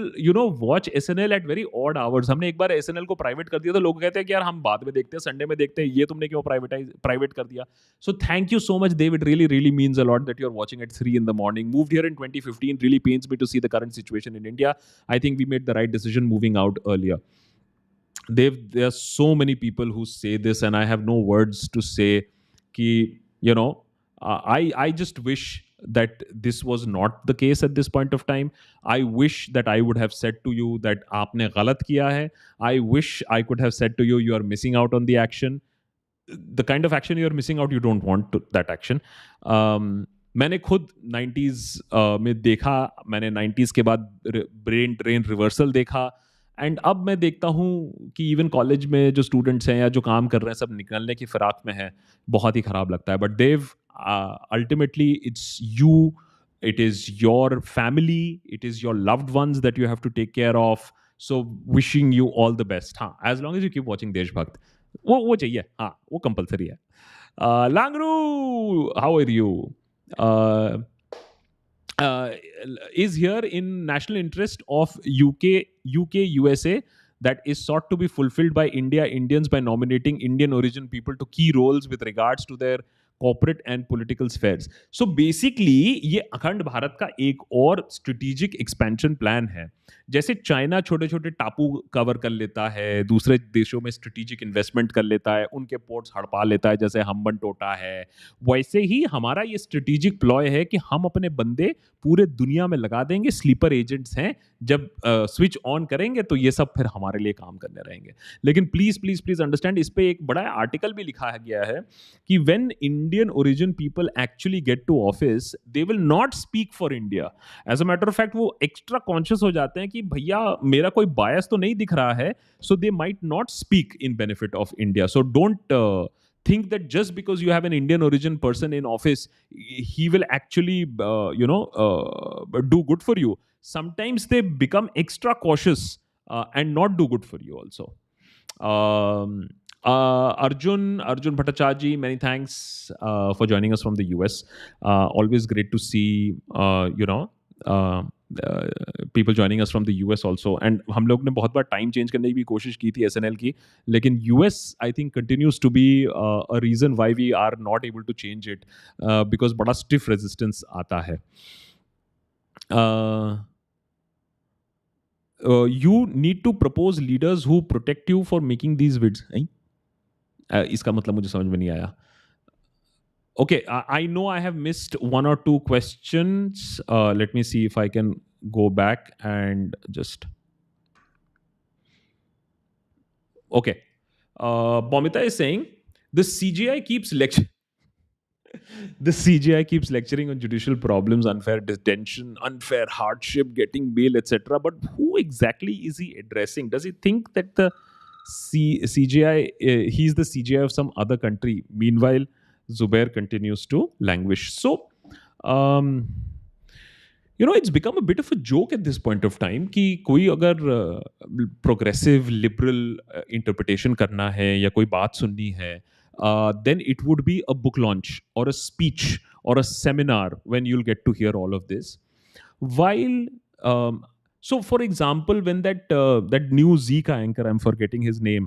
Speaker 1: watch SNL at very odd hours. हमने एक बार SNL को प्राइवेट कर दिया तो लोग कहते हैं कि यार हम बाद में देखते हैं, संडे में देखते हैं, ये तुमने क्यों प्राइवेट कर दिया? So thank you so much, Dave. It really, really means a lot that you're watching at 3 in the morning. Moved here in 2015. Really pains me to see the current situation in India. I think we made the right decision moving out earlier. There are so many people who say this, and I have no words to say. Ki, I just wish that this was not the case at this point of time. I wish that I would have said to you that आपने गलत किया है. I wish I could have said to you, you are missing out on the action. The kind of action you're missing out, you don't want that action. मैंने खुद 90s में देखा, मैंने 90s के बाद ब्रेन ड्रेन रिवर्सल देखा एंड अब मैं देखता हूँ कि इवन कॉलेज में जो स्टूडेंट्स हैं या जो काम कर रहे हैं सब निकलने की फिराक में है. बहुत ही ख़राब लगता है. But Dev, ultimately it's you, it is your family, it is your loved ones that you have to take care of. So wishing you all the best. हाँ, as long as you keep watching देशभक्त, वो चाहिए. हाँ, वो कंपलसरी है. Langru, how are you? Is here in national interest of UK, USA that is sought to be fulfilled by Indians by nominating Indian origin people to key roles with regards to their corporate and political spheres. So basically ये अखंड भारत का एक और स्ट्रेटेजिक एक्सपेंशन प्लान है. जैसे चाइना छोटे छोटे टापू कवर कर लेता है, दूसरे देशों में स्ट्रेटेजिक इन्वेस्टमेंट कर लेता है, उनके पोर्ट्स हड़पा लेता है जैसे हम्बन टोटा है, वैसे ही हमारा ये स्ट्रेटेजिक प्लॉय है कि हम अपने बंदे पूरे दुनिया में लगा देंगे. स्लीपर एजेंट्स हैं, जब स्विच ऑन करेंगे तो ये सब फिर हमारे लिए काम करने रहेंगे. लेकिन प्लीज प्लीज प्लीज अंडरस्टैंड, इस पे एक बड़ा आर्टिकल भी लिखा गया है कि when Indian origin people actually get to office, they will not speak for India. As a matter of fact वो एक्स्ट्रा कॉन्शियस हो जाते हैं कि भैया मेरा कोई बायस तो नहीं दिख रहा है, so they might not speak in benefit of India. So don't think that just because you have an Indian origin person in office, he will actually do good for you. Sometimes they become extra cautious and not do good for you also. Arjun Bhattacharya, many thanks for joining us from the US. Always great to see people joining us from the US also. And हम लोग ने बहुत बार टाइम चेंज करने की भी कोशिश की थी SNL की, लेकिन US I think continues to be a reason why we are not able to change it, because बड़ा stiff resistance आता है. You need to propose leaders who protect you for making these vids. इसका मतलब मुझे समझ में नहीं आया. Okay, I know I have missed one or two questions. Let me see if I can go back and just. Okay. Bomita is saying the CGI keeps lecturing on judicial problems, unfair detention, unfair hardship, getting bail, etc. But who exactly is he addressing? Does he think that the CGI, he's the CGI of some other country? Meanwhile, Zubair continues to languish. So, it's become a bit of a joke at this point of time कि कोई अगर प्रोग्रेसिव लिबरल इंटरप्रिटेशन करना है या कोई बात सुननी है, then it would be a book launch or a speech or a seminar when you'll get to hear all of this. While so for example, when that new Zika anchor, I'm forgetting his name,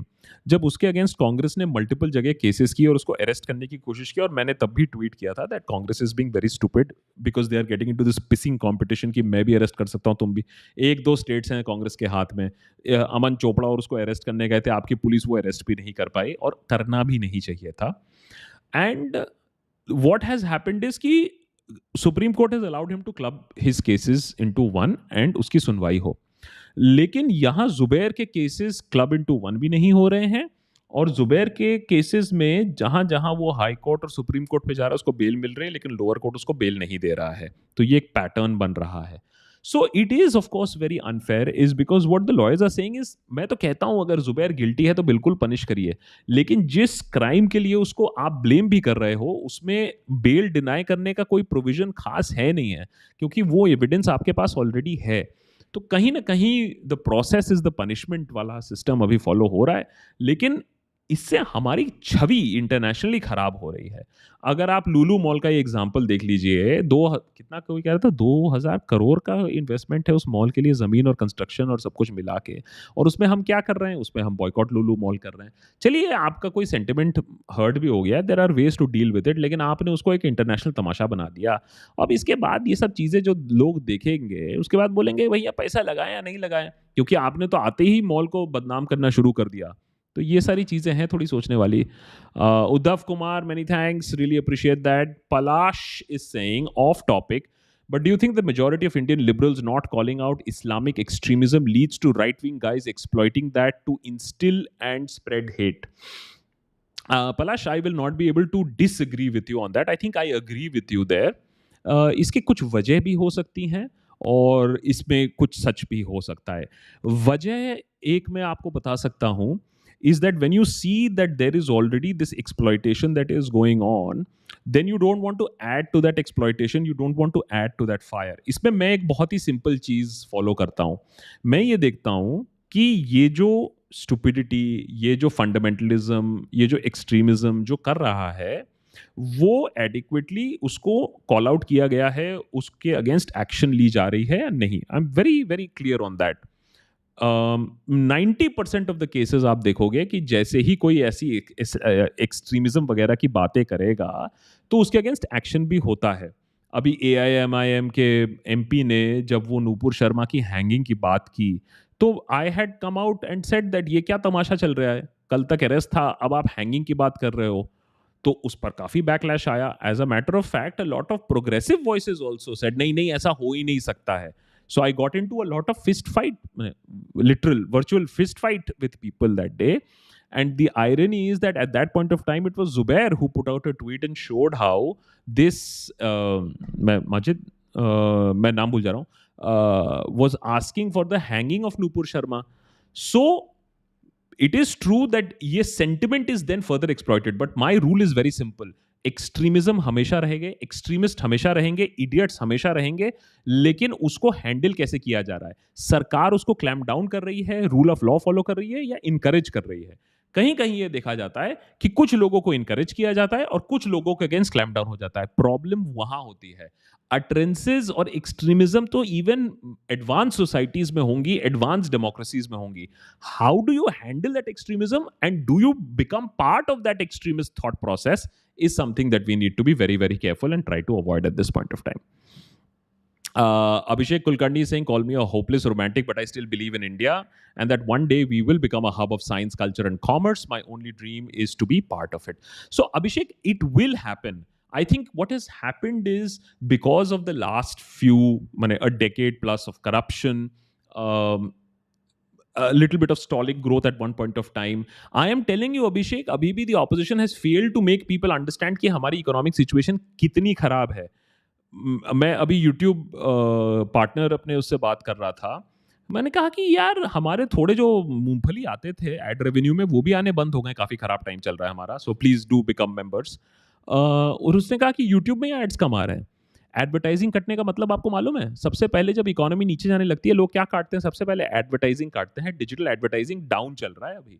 Speaker 1: जब उसके अगेंस्ट कांग्रेस ने मल्टीपल जगह केसेस किए और उसको अरेस्ट करने की कोशिश की, और मैंने तब भी ट्वीट किया था that Congress is being very stupid because they are getting into this pissing competition कि मैं भी अरेस्ट कर सकता हूँ, तुम भी। एक दो स्टेट्स हैं कांग्रेस के हाथ में, अमन चोपड़ा और उसको अरेस्ट करने गए थे, आपकी पुलिस वो अरेस्ट भी नहीं कर पाई और करना भी नहीं चाहिए था। And what has happened is कि supreme court has allowed him to club his cases into one and उसकी सुनवाई हो। लेकिन यहां जुबैर के केसेस क्लब इनटू वन भी नहीं हो रहे हैं, और जुबैर के केसेस में जहां जहां वो हाई कोर्ट और सुप्रीम कोर्ट पे जा रहा है उसको बेल मिल रही है, लेकिन लोअर कोर्ट उसको बेल नहीं दे रहा है। तो ये एक पैटर्न बन रहा है। So it is of course very unfair, is because what the lawyers are saying is, मैं तो कहता हूं अगर जुबैर गिल्टी है तो बिल्कुल पनिश करिए, लेकिन जिस क्राइम के लिए उसको आप ब्लेम भी कर रहे हो उसमें बेल डिनाई करने का कोई प्रोविजन खास है नहीं है, क्योंकि वो एविडेंस आपके पास ऑलरेडी है। तो कहीं ना कहीं the process is the punishment वाला सिस्टम अभी फॉलो हो रहा है, लेकिन इससे हमारी छवि इंटरनेशनली खराब हो रही है। अगर आप लुलु मॉल का ये एग्जांपल देख लीजिए, कितना कोई कह रहा था 2000 करोड़ का इन्वेस्टमेंट है उस मॉल के लिए, जमीन और कंस्ट्रक्शन और सब कुछ मिला के, और उसमें हम क्या कर रहे हैं, उसमें हम बॉयकॉट लुलु मॉल कर रहे हैं। चलिए आपका कोई सेंटिमेंट हर्ट भी हो गया, there are ways to deal with it, लेकिन आपने उसको एक इंटरनेशनल तमाशा बना दिया। अब इसके बाद ये सब चीज़ें जो लोग देखेंगे उसके बाद बोलेंगे भैया पैसा लगाया या नहीं लगाया, क्योंकि आपने तो आते ही मॉल को बदनाम करना शुरू कर दिया। तो ये सारी चीज़ें हैं थोड़ी सोचने वाली। Uddhav Kumar, many thanks, really appreciate that. Palash is saying off topic, but do you think the majority of Indian liberals not calling out Islamic extremism leads to right-wing guys exploiting that to instill and spread hate? Palash, I will not be able to disagree with you on that. I think I agree with you there. इसके कुछ वजह भी हो सकती हैं और इसमें कुछ सच भी हो सकता है। वजह एक मैं आपको बता सकता हूँ, is that when you see that there is already this exploitation that is going on, then you don't want to add to that exploitation, you don't want to add to that fire. इसमें मैं एक बहुत ही सिंपल चीज़ फॉलो करता हूँ। मैं ये देखता हूँ कि ये जो स्टुपिडिटी, ये जो फंडामेंटलिज्म, ये जो एक्सट्रीमिज्म जो कर रहा है, वो एडिक्वेटली उसको कॉल आउट किया गया है, उसके अगेंस्ट एक्शन ली जा रही है या नहीं। I am very very clear on that. 90% of the cases आप देखोगे कि जैसे ही कोई ऐसी एक्सट्रीमिज्म वगैरह की बातें करेगा तो उसके अगेंस्ट एक्शन भी होता है। अभी AIMIM के MP ने जब वो नूपुर शर्मा की हैंगिंग की बात की, तो I had come out and said that ये क्या तमाशा चल रहा है, कल तक अरेस्ट था, अब आप हैंगिंग की बात कर रहे हो। तो उस पर काफी बैकलैश आया। As a matter of fact, a lot of progressive voices also said नहीं नहीं ऐसा हो ही नहीं सकता है। So I got into a lot of fist fight, literal virtual fist fight with people that day. And the irony is that at that point of time, it was Zubair who put out a tweet and showed how this मैं नाम भूल जा रहा हूँ, was asking for the hanging of Nupur Sharma. So it is true that ये sentiment is then further exploited. But my rule is very simple. Extremism हमेशा रहेंगे, एक्सट्रीमिस्ट हमेशा रहेंगे, इडियट्स हमेशा रहेंगे, लेकिन उसको हैंडल कैसे किया जा रहा है, सरकार उसको क्लैम्प डाउन कर रही है, रूल ऑफ लॉ फॉलो कर रही है या इनकरेज कर रही है। कहीं कहीं ये देखा जाता है कि कुछ लोगों को इनकरेज किया जाता है और कुछ लोगों के अगेंस्ट क्लैम्प डाउन हो जाता है। प्रॉब्लम वहां होती है। अटरेंसेस और एक्सट्रीमिज्म तो इवन एडवांस सोसाइटीज में होंगी, एडवांस डेमोक्रेसीज में होंगी। How do you handle that extremism and do you become part of that extremist thought process is something that we need to be very, very careful and try to avoid at this point of time. Abhishek Kulkarni is saying, call me a hopeless romantic, but I still believe in India and that one day we will become a hub of science, culture and commerce. My only dream is to be part of it. So Abhishek, it will happen. I think what has happened is because of the last a decade plus of corruption, a little bit of stalling growth at one point of time. I am telling you, Abhishek, abhi bhi the opposition has failed to make people understand कि हमारी economic situation कितनी खराब है। मैं अभी YouTube पार्टनर अपने उससे बात कर रहा था, मैंने कहा कि यार हमारे थोड़े जो मूंगफली आते थे एड रेवेन्यू में वो भी आने बंद हो गए, काफ़ी खराब टाइम चल रहा है हमारा, so please do become members. और उसने कहा कि YouTube में एड्स कम आ रहे हैं। एडवर्टाइजिंग कटने का मतलब आपको मालूम है? सबसे पहले जब इकोनॉमी नीचे जाने लगती है, लोग क्या काटते हैं? सबसे पहले एडवर्टाइजिंग काटते हैं। डिजिटल एडवर्टाइजिंग डाउन चल रहा है अभी।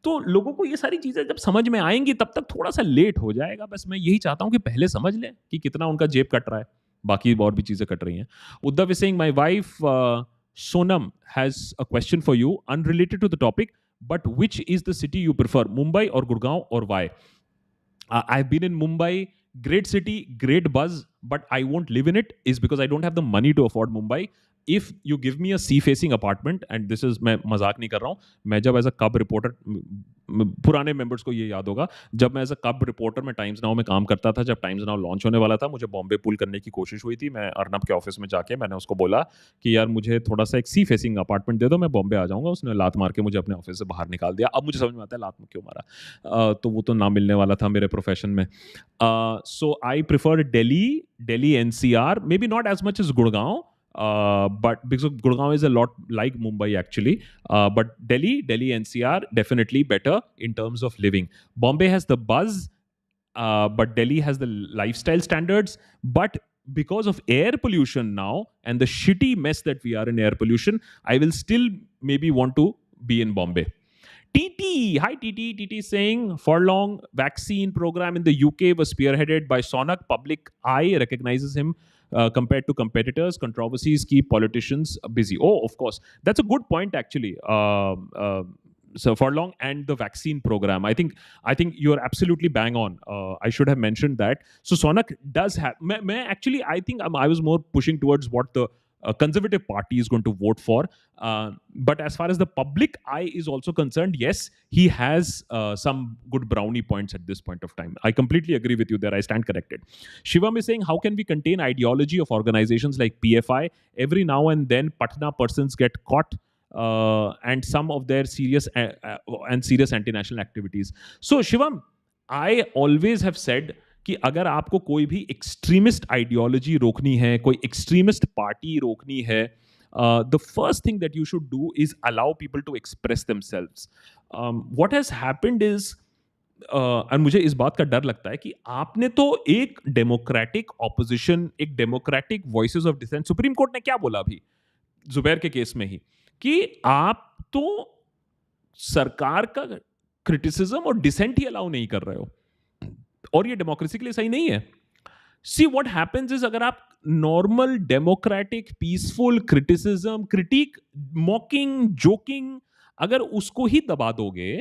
Speaker 1: तो लोगों को ये सारी चीज़ें जब समझ में आएँगी, तब तक थोड़ा-सा लेट हो जाएगा। बस मैं यही चाहता हूँ कि पहले समझ लें कि कितना उनका जेब कट रहा है। बाकी और भी चीज़ें कट रही हैं। Uddhav is saying, "My wife, Sonam, has a question for you, unrelated to the topic, but which is the city you prefer, Mumbai or Gurgaon, or why?" I've been in Mumbai, great city, great buzz, but I won't live in it, is because I don't have the money to afford Mumbai. If you give me a sea facing apartment, and this is, मैं मजाक नहीं कर रहा हूँ, मैं जब एज अ कब रिपोर्टर, पुराने मेंबर्स को ये याद होगा, जब मैं एज अ कब रिपोर्टर में टाइम्स नाउ में काम करता था, जब टाइम्स नाउ लॉन्च होने वाला था, मुझे बॉम्बे पुल करने की कोशिश हुई थी। मैं अर्नब के ऑफिस में जाके मैंने उसको बोला कि यार मुझे थोड़ा सा एक सी फेसिंग अपार्टमेंट दे दो, मैं बॉम्बे आ जाऊंगा। उसने लात मार के मुझे अपने ऑफिस से बाहर निकाल दिया। अब मुझे समझ में आता है लात में क्यों मारा। तो वो तो ना मिलने वाला था मेरे प्रोफेशन में। So I prefer Delhi NCR, maybe not as much as Gurgaon, but because Gurgaon is a lot like Mumbai actually, but Delhi NCR definitely better in terms of living. Bombay has the buzz, but Delhi has the lifestyle standards. But because of air pollution now and the shitty mess that we are in air pollution, I will still maybe want to be in Bombay. TT, hi TT. TT is saying, for long vaccine program in the UK was spearheaded by Sonak. Public eye recognizes him compared to competitors. Controversies keep politicians busy. Oh, of course, that's a good point actually. So for long and the vaccine program, I think you're absolutely bang on. I should have mentioned that. So Sonak does have. Actually, I think I was more pushing towards what the Conservative Party is going to vote for. But as far as the public eye is also concerned, yes, he has some good brownie points at this point of time. I completely agree with you there. I stand corrected. Shivam is saying, how can we contain ideology of organizations like PFI? Every now and then, Patna persons get caught, and some of their serious anti-national activities. So, Shivam, I always have said कि अगर आपको कोई भी एक्सट्रीमिस्ट आइडियोलॉजी रोकनी है, कोई एक्सट्रीमिस्ट पार्टी रोकनी है, the first thing that you should do is allow people to express themselves. What has happened is, और मुझे इस बात का डर लगता है कि आपने तो एक डेमोक्रेटिक ऑपोजिशन, एक democratic voices of dissent, supreme court ने क्या बोला अभी जुबैर के केस में ही, कि आप तो सरकार का क्रिटिसिज्म और डिसेंट ही अलाउ नहीं कर रहे हो, और ये डेमोक्रेसी के लिए सही नहीं है. सी व्हाट हैपेंस इज, अगर आप normal democratic peaceful criticism, critic, मॉकिंग, joking, अगर उसको ही दबा दोगे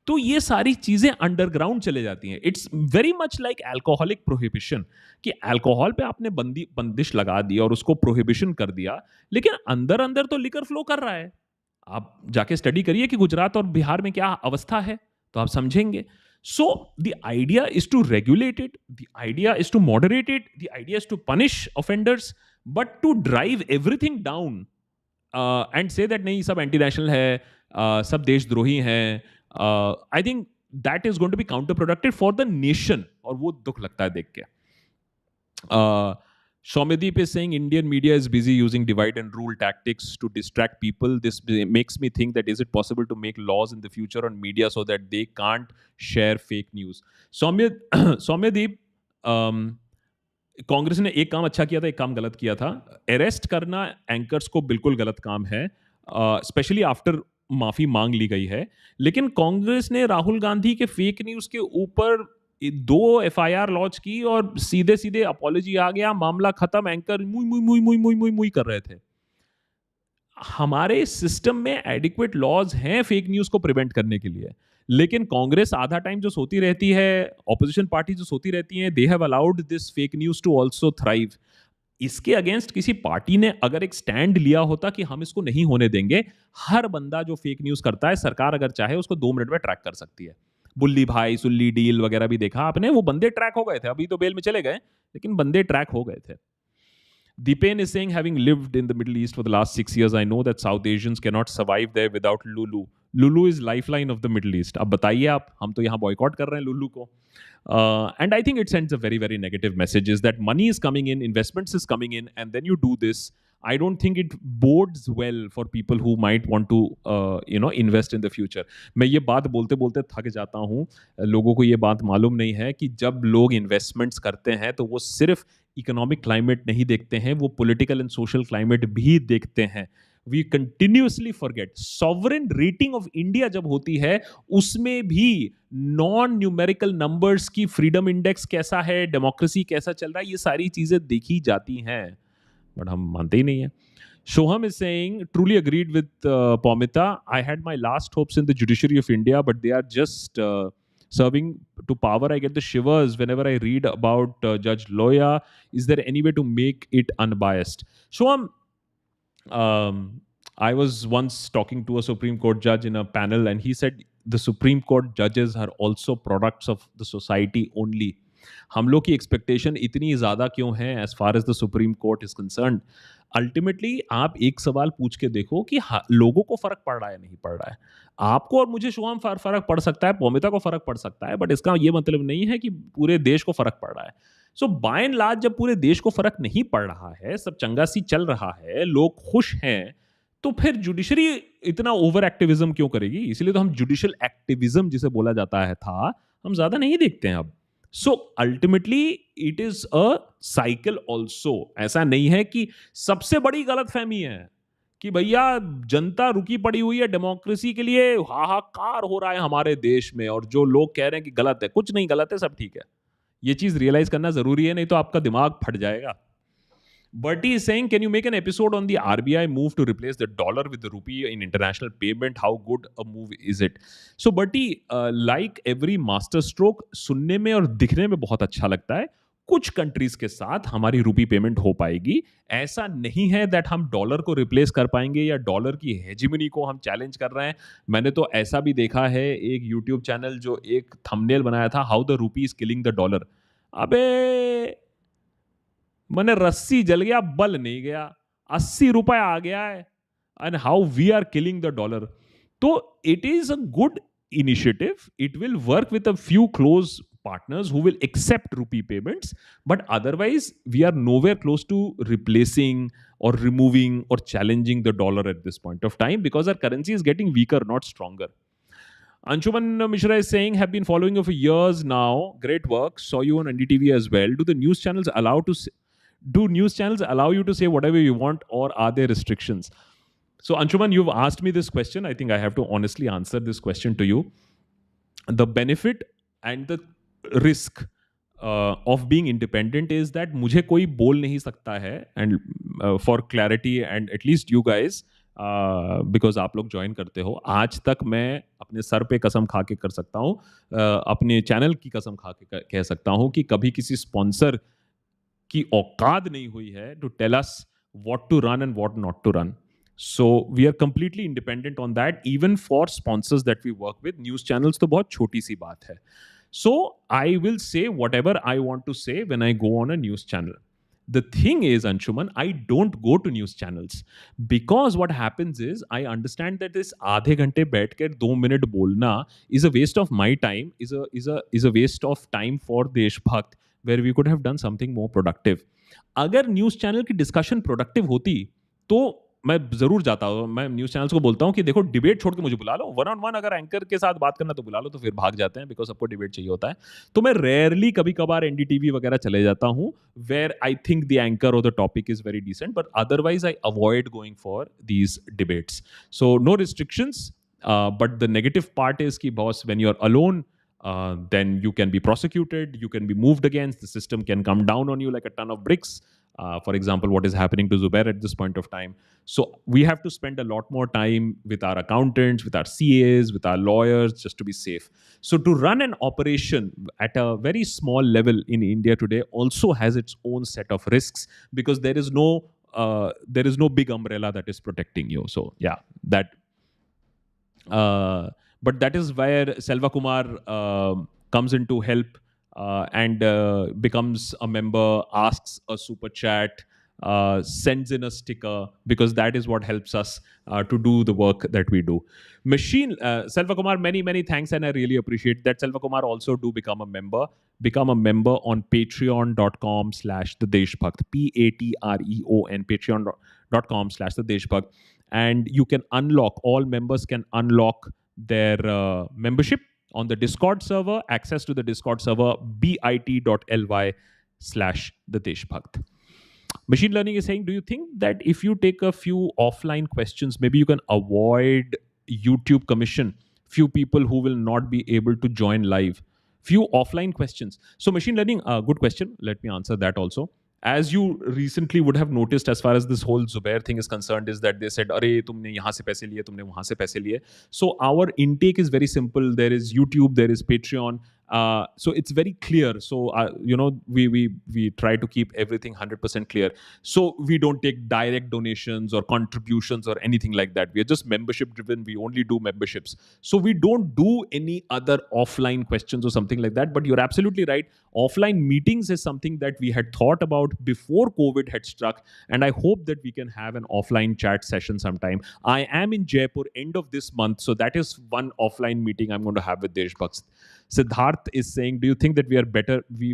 Speaker 1: तो ये सारी चीजें अंडरग्राउंड चले जाती हैं. It's very much like alcoholic prohibition, कि अल्कोहल पे आपने बंदिश लगा दी और उसको प्रोहिबिशन कर दिया, लेकिन अंदर अंदर तो लिकर फ्लो कर रहा है. आप जाके स्टडी करिए कि गुजरात और बिहार में क्या अवस्था है, तो आप समझेंगे. So the idea is to regulate it, the idea is to moderate it, the idea is to punish offenders, but to drive everything down and say that नहीं सब anti-national है, सब देशद्रोही हैं, I think that is going to be counterproductive for the nation, और वो दुख लगता है देख के. Shaumedeep is saying Indian media is busy using divide and rule tactics to distract people. This makes me think that is it possible to make laws in the future on media so that they can't share fake news? Shaumedeep, Congress ने एक काम अच्छा किया था, एक काम गलत किया था. अरेस्ट करना एंकर्स को बिल्कुल गलत काम है, स्पेशली आफ्टर माफी मांग ली गई है. लेकिन कांग्रेस ने राहुल गांधी के फेक न्यूज के ऊपर 2 FIR लॉन्च की और सीधे सीधे अपॉलॉजी आ गया, मामला खत्म. एंकर मुई कर रहे थे. हमारे सिस्टम में एडिक्वेट लॉज हैं फेक न्यूज को प्रिवेंट करने के लिए, लेकिन कांग्रेस आधा टाइम जो सोती रहती है, ऑपोजिशन पार्टी जो सोती रहती हैं, they have allowed this fake news to also thrive. इसके अगेंस्ट किसी पार्टी ने अगर एक स्टैंड लिया होता कि हम इसको नहीं होने देंगे, हर बंदा जो फेक न्यूज करता है, सरकार अगर चाहे उसको 2 मिनट में ट्रैक कर सकती है. बुल्ली भाई, सुल्ली डील वगैरह भी देखा आपने, वो बंदे ट्रैक हो गए थे. अभी तो बेल में चले गए, लेकिन बंदे ट्रैक हो गए थे. Deepen is saying, having lived in the Middle East for the last 6 years, I know that South Asians cannot survive there without Lulu. Lulu is lifeline of the Middle East. अब बताइए आप, हम तो यहाँ boycott कर रहे हैं Lulu को. And I think it sends a very, very negative message is that money is coming in, investments is coming in, and then you do this. I don't think it bodes well for people who might want to invest in the future. मैं ये बात बोलते बोलते थक जाता हूँ. लोगों को ये बात मालूम नहीं है कि जब लोग इन्वेस्टमेंट्स करते हैं तो वो सिर्फ इकोनॉमिक क्लाइमेट नहीं देखते हैं, वो पॉलिटिकल एंड सोशल क्लाइमेट भी देखते हैं. We continuously forget sovereign rating of India जब होती है, उसमें भी नॉन न्यूमेरिकल नंबर्स की फ्रीडम इंडेक्स कैसा है, डेमोक्रेसी कैसा चल रहा है, ये सारी चीजें देखी जाती हैं, बट हम मानते ही नहीं है. Shoham is saying, truly agreed with Paumita. I had my last hopes in the judiciary of India, but they are just serving to power. I get the shivers whenever I read about Judge Loya. Is there any way to make it unbiased? Shoham, I was once talking to a Supreme Court judge in a panel, and he said the Supreme Court judges are also products of the society only. हम लोग की एक्सपेक्टेशन इतनी ज़्यादा क्यों है as far as the supreme court is concern? Ultimately आप एक सवाल पूछ के देखो कि लोगों को फर्क पड़ रहा है नहीं पड़ रहा है. आपको और मुझे शुभम फर्क पड़ सकता है, पौमिता को फर्क पड़ सकता है, बट इसका ये मतलब नहीं है कि पूरे देश को फर्क पड़ रहा है. सो बाय एंड लार्ज जब पूरे देश को फर्क नहीं पड़ रहा है, सब चंगा सी चल रहा है, लोग खुश हैं, तो फिर जुडिशरी इतना ओवर एक्टिविज्म क्यों करेगी? इसलिए तो हम जुडिशियल एक्टिविज्म जिसे बोला जाता है था, हम ज्यादा नहीं देखते हैं अब. So ultimately it is a cycle also. ऐसा नहीं है कि सबसे बड़ी गलतफहमी है कि भैया जनता रुकी पड़ी हुई है डेमोक्रेसी के लिए, हाहाकार हो रहा है हमारे देश में, और जो लोग कह रहे हैं कि गलत है, कुछ नहीं गलत है, सब ठीक है. ये चीज रियलाइज करना जरूरी है, नहीं तो आपका दिमाग फट जाएगा. Bertie is saying, can you make an episode on the RBI move to replace the dollar with the rupee in international payment? How good a move is it? So Bertie, like every master stroke, सुनने में और दिखने में बहुत अच्छा लगता है. कुछ कंट्रीज के साथ हमारी रूपी पेमेंट हो पाएगी. ऐसा नहीं है दैट हम डॉलर को रिप्लेस कर पाएंगे या डॉलर की हेजिमनी को हम चैलेंज कर रहे हैं. मैंने तो ऐसा भी देखा है, एक यूट्यूब चैनल जो एक थंबनेल बनाया था, how the rupee is killing the dollar. अबे मैंने रस्सी जल गया, बल नहीं गया, 80 रुपए आ गया है, and how we are killing the dollar. तो it is a good initiative. It will work with a few close partners who will accept rupee payments, but otherwise we are nowhere close to replacing or removing or challenging the dollar at this point of time, because our currency is getting weaker, not stronger. Anshuman Mishra is saying, have been following you for years now, great work, saw you on NDTV as well. Do news channels allow you to say whatever you want, or are there restrictions? So Anshuman, you've asked me this question. I think I have to honestly answer this question to you. The benefit and the risk of being independent is that मुझे कोई बोल नहीं सकता है, and for clarity and at least you guys, because आप लोग ज्वाइन करते हो, आज तक मैं अपने सर पे कसम खा के कर सकता हूँ, अपने चैनल की कसम खा के कह सकता हूँ कि कभी किसी स्पॉन्सर की औकात नहीं हुई है to tell us what to run and what not to run. So we are completely independent on that, even for sponsors that we work with. News channels तो बहुत छोटी सी बात है. So I will say whatever I want to say when I go on a news channel. The thing is, Anshuman, I don't go to news channels, because what happens is I understand that this आधे घंटे बैठ कर 2 मिनट बोलना is a waste of my time, is a waste of time for देशभक्त, where we could have done something more productive. अगर न्यूज़ चैनल की डिस्कशन प्रोडक्टिव होती तो मैं जरूर जाता हूँ. मैं न्यूज़ चैनल्स को बोलता हूँ कि देखो, डिबेट छोड़ के मुझे बुला लो, वन ऑन वन अगर एंकर के साथ बात करना तो बुला लो, तो फिर भाग जाते हैं बिकॉज सबको डिबेट चाहिए होता है. तो मैं रेयरली कभी कभार एनडीटीवी वगैरह चले जाता हूँ, where I think the anchor और the topic is very decent, but otherwise I avoid going for these debates. So no restrictions, but the negative part is कि boss, when you are alone, then you can be prosecuted, you can be moved against, the system can come down on you like a ton of bricks. For example, what is happening to Zubair at this point of time. So we have to spend a lot more time with our accountants, with our CAs, with our lawyers, just to be safe. So to run an operation at a very small level in India today also has its own set of risks, because there is no big umbrella that is protecting you. So yeah, that. But that is where Selva Kumar comes in to help, and becomes a member, asks a super chat, sends in a sticker, because that is what helps us to do the work that we do. Selva Kumar, many thanks, and I really appreciate that. Selva Kumar, also do become a member. Become a member on patreon.com/thedeshbhakt, Patreon, patreon.com/the and you can unlock, all members can unlock their membership on the Discord server, access to the Discord server, bit.ly/the Machine learning is saying, do you think that if you take a few offline questions, maybe you can avoid YouTube commission, few people who will not be able to join live? Few offline questions. So machine learning, good question. Let me answer that also. As you recently would have noticed, as far as this whole Zubair thing is concerned, is that they said, "Arey, tumne yahan se paise liye, tumne wahan se paise liye." So our intake is very simple. There is YouTube, there is Patreon. So it's very clear. So we try to keep everything 100% clear. So we don't take direct donations or contributions or anything like that. We are just membership driven. We only do memberships. So we don't do any other offline questions or something like that. But you're absolutely right. Offline meetings is something that we had thought about before COVID had struck, and I hope that we can have an offline chat session sometime. I am in Jaipur end of this month, so that is one offline meeting I'm going to have with Deshbhakt. Siddharth is saying, do you think that we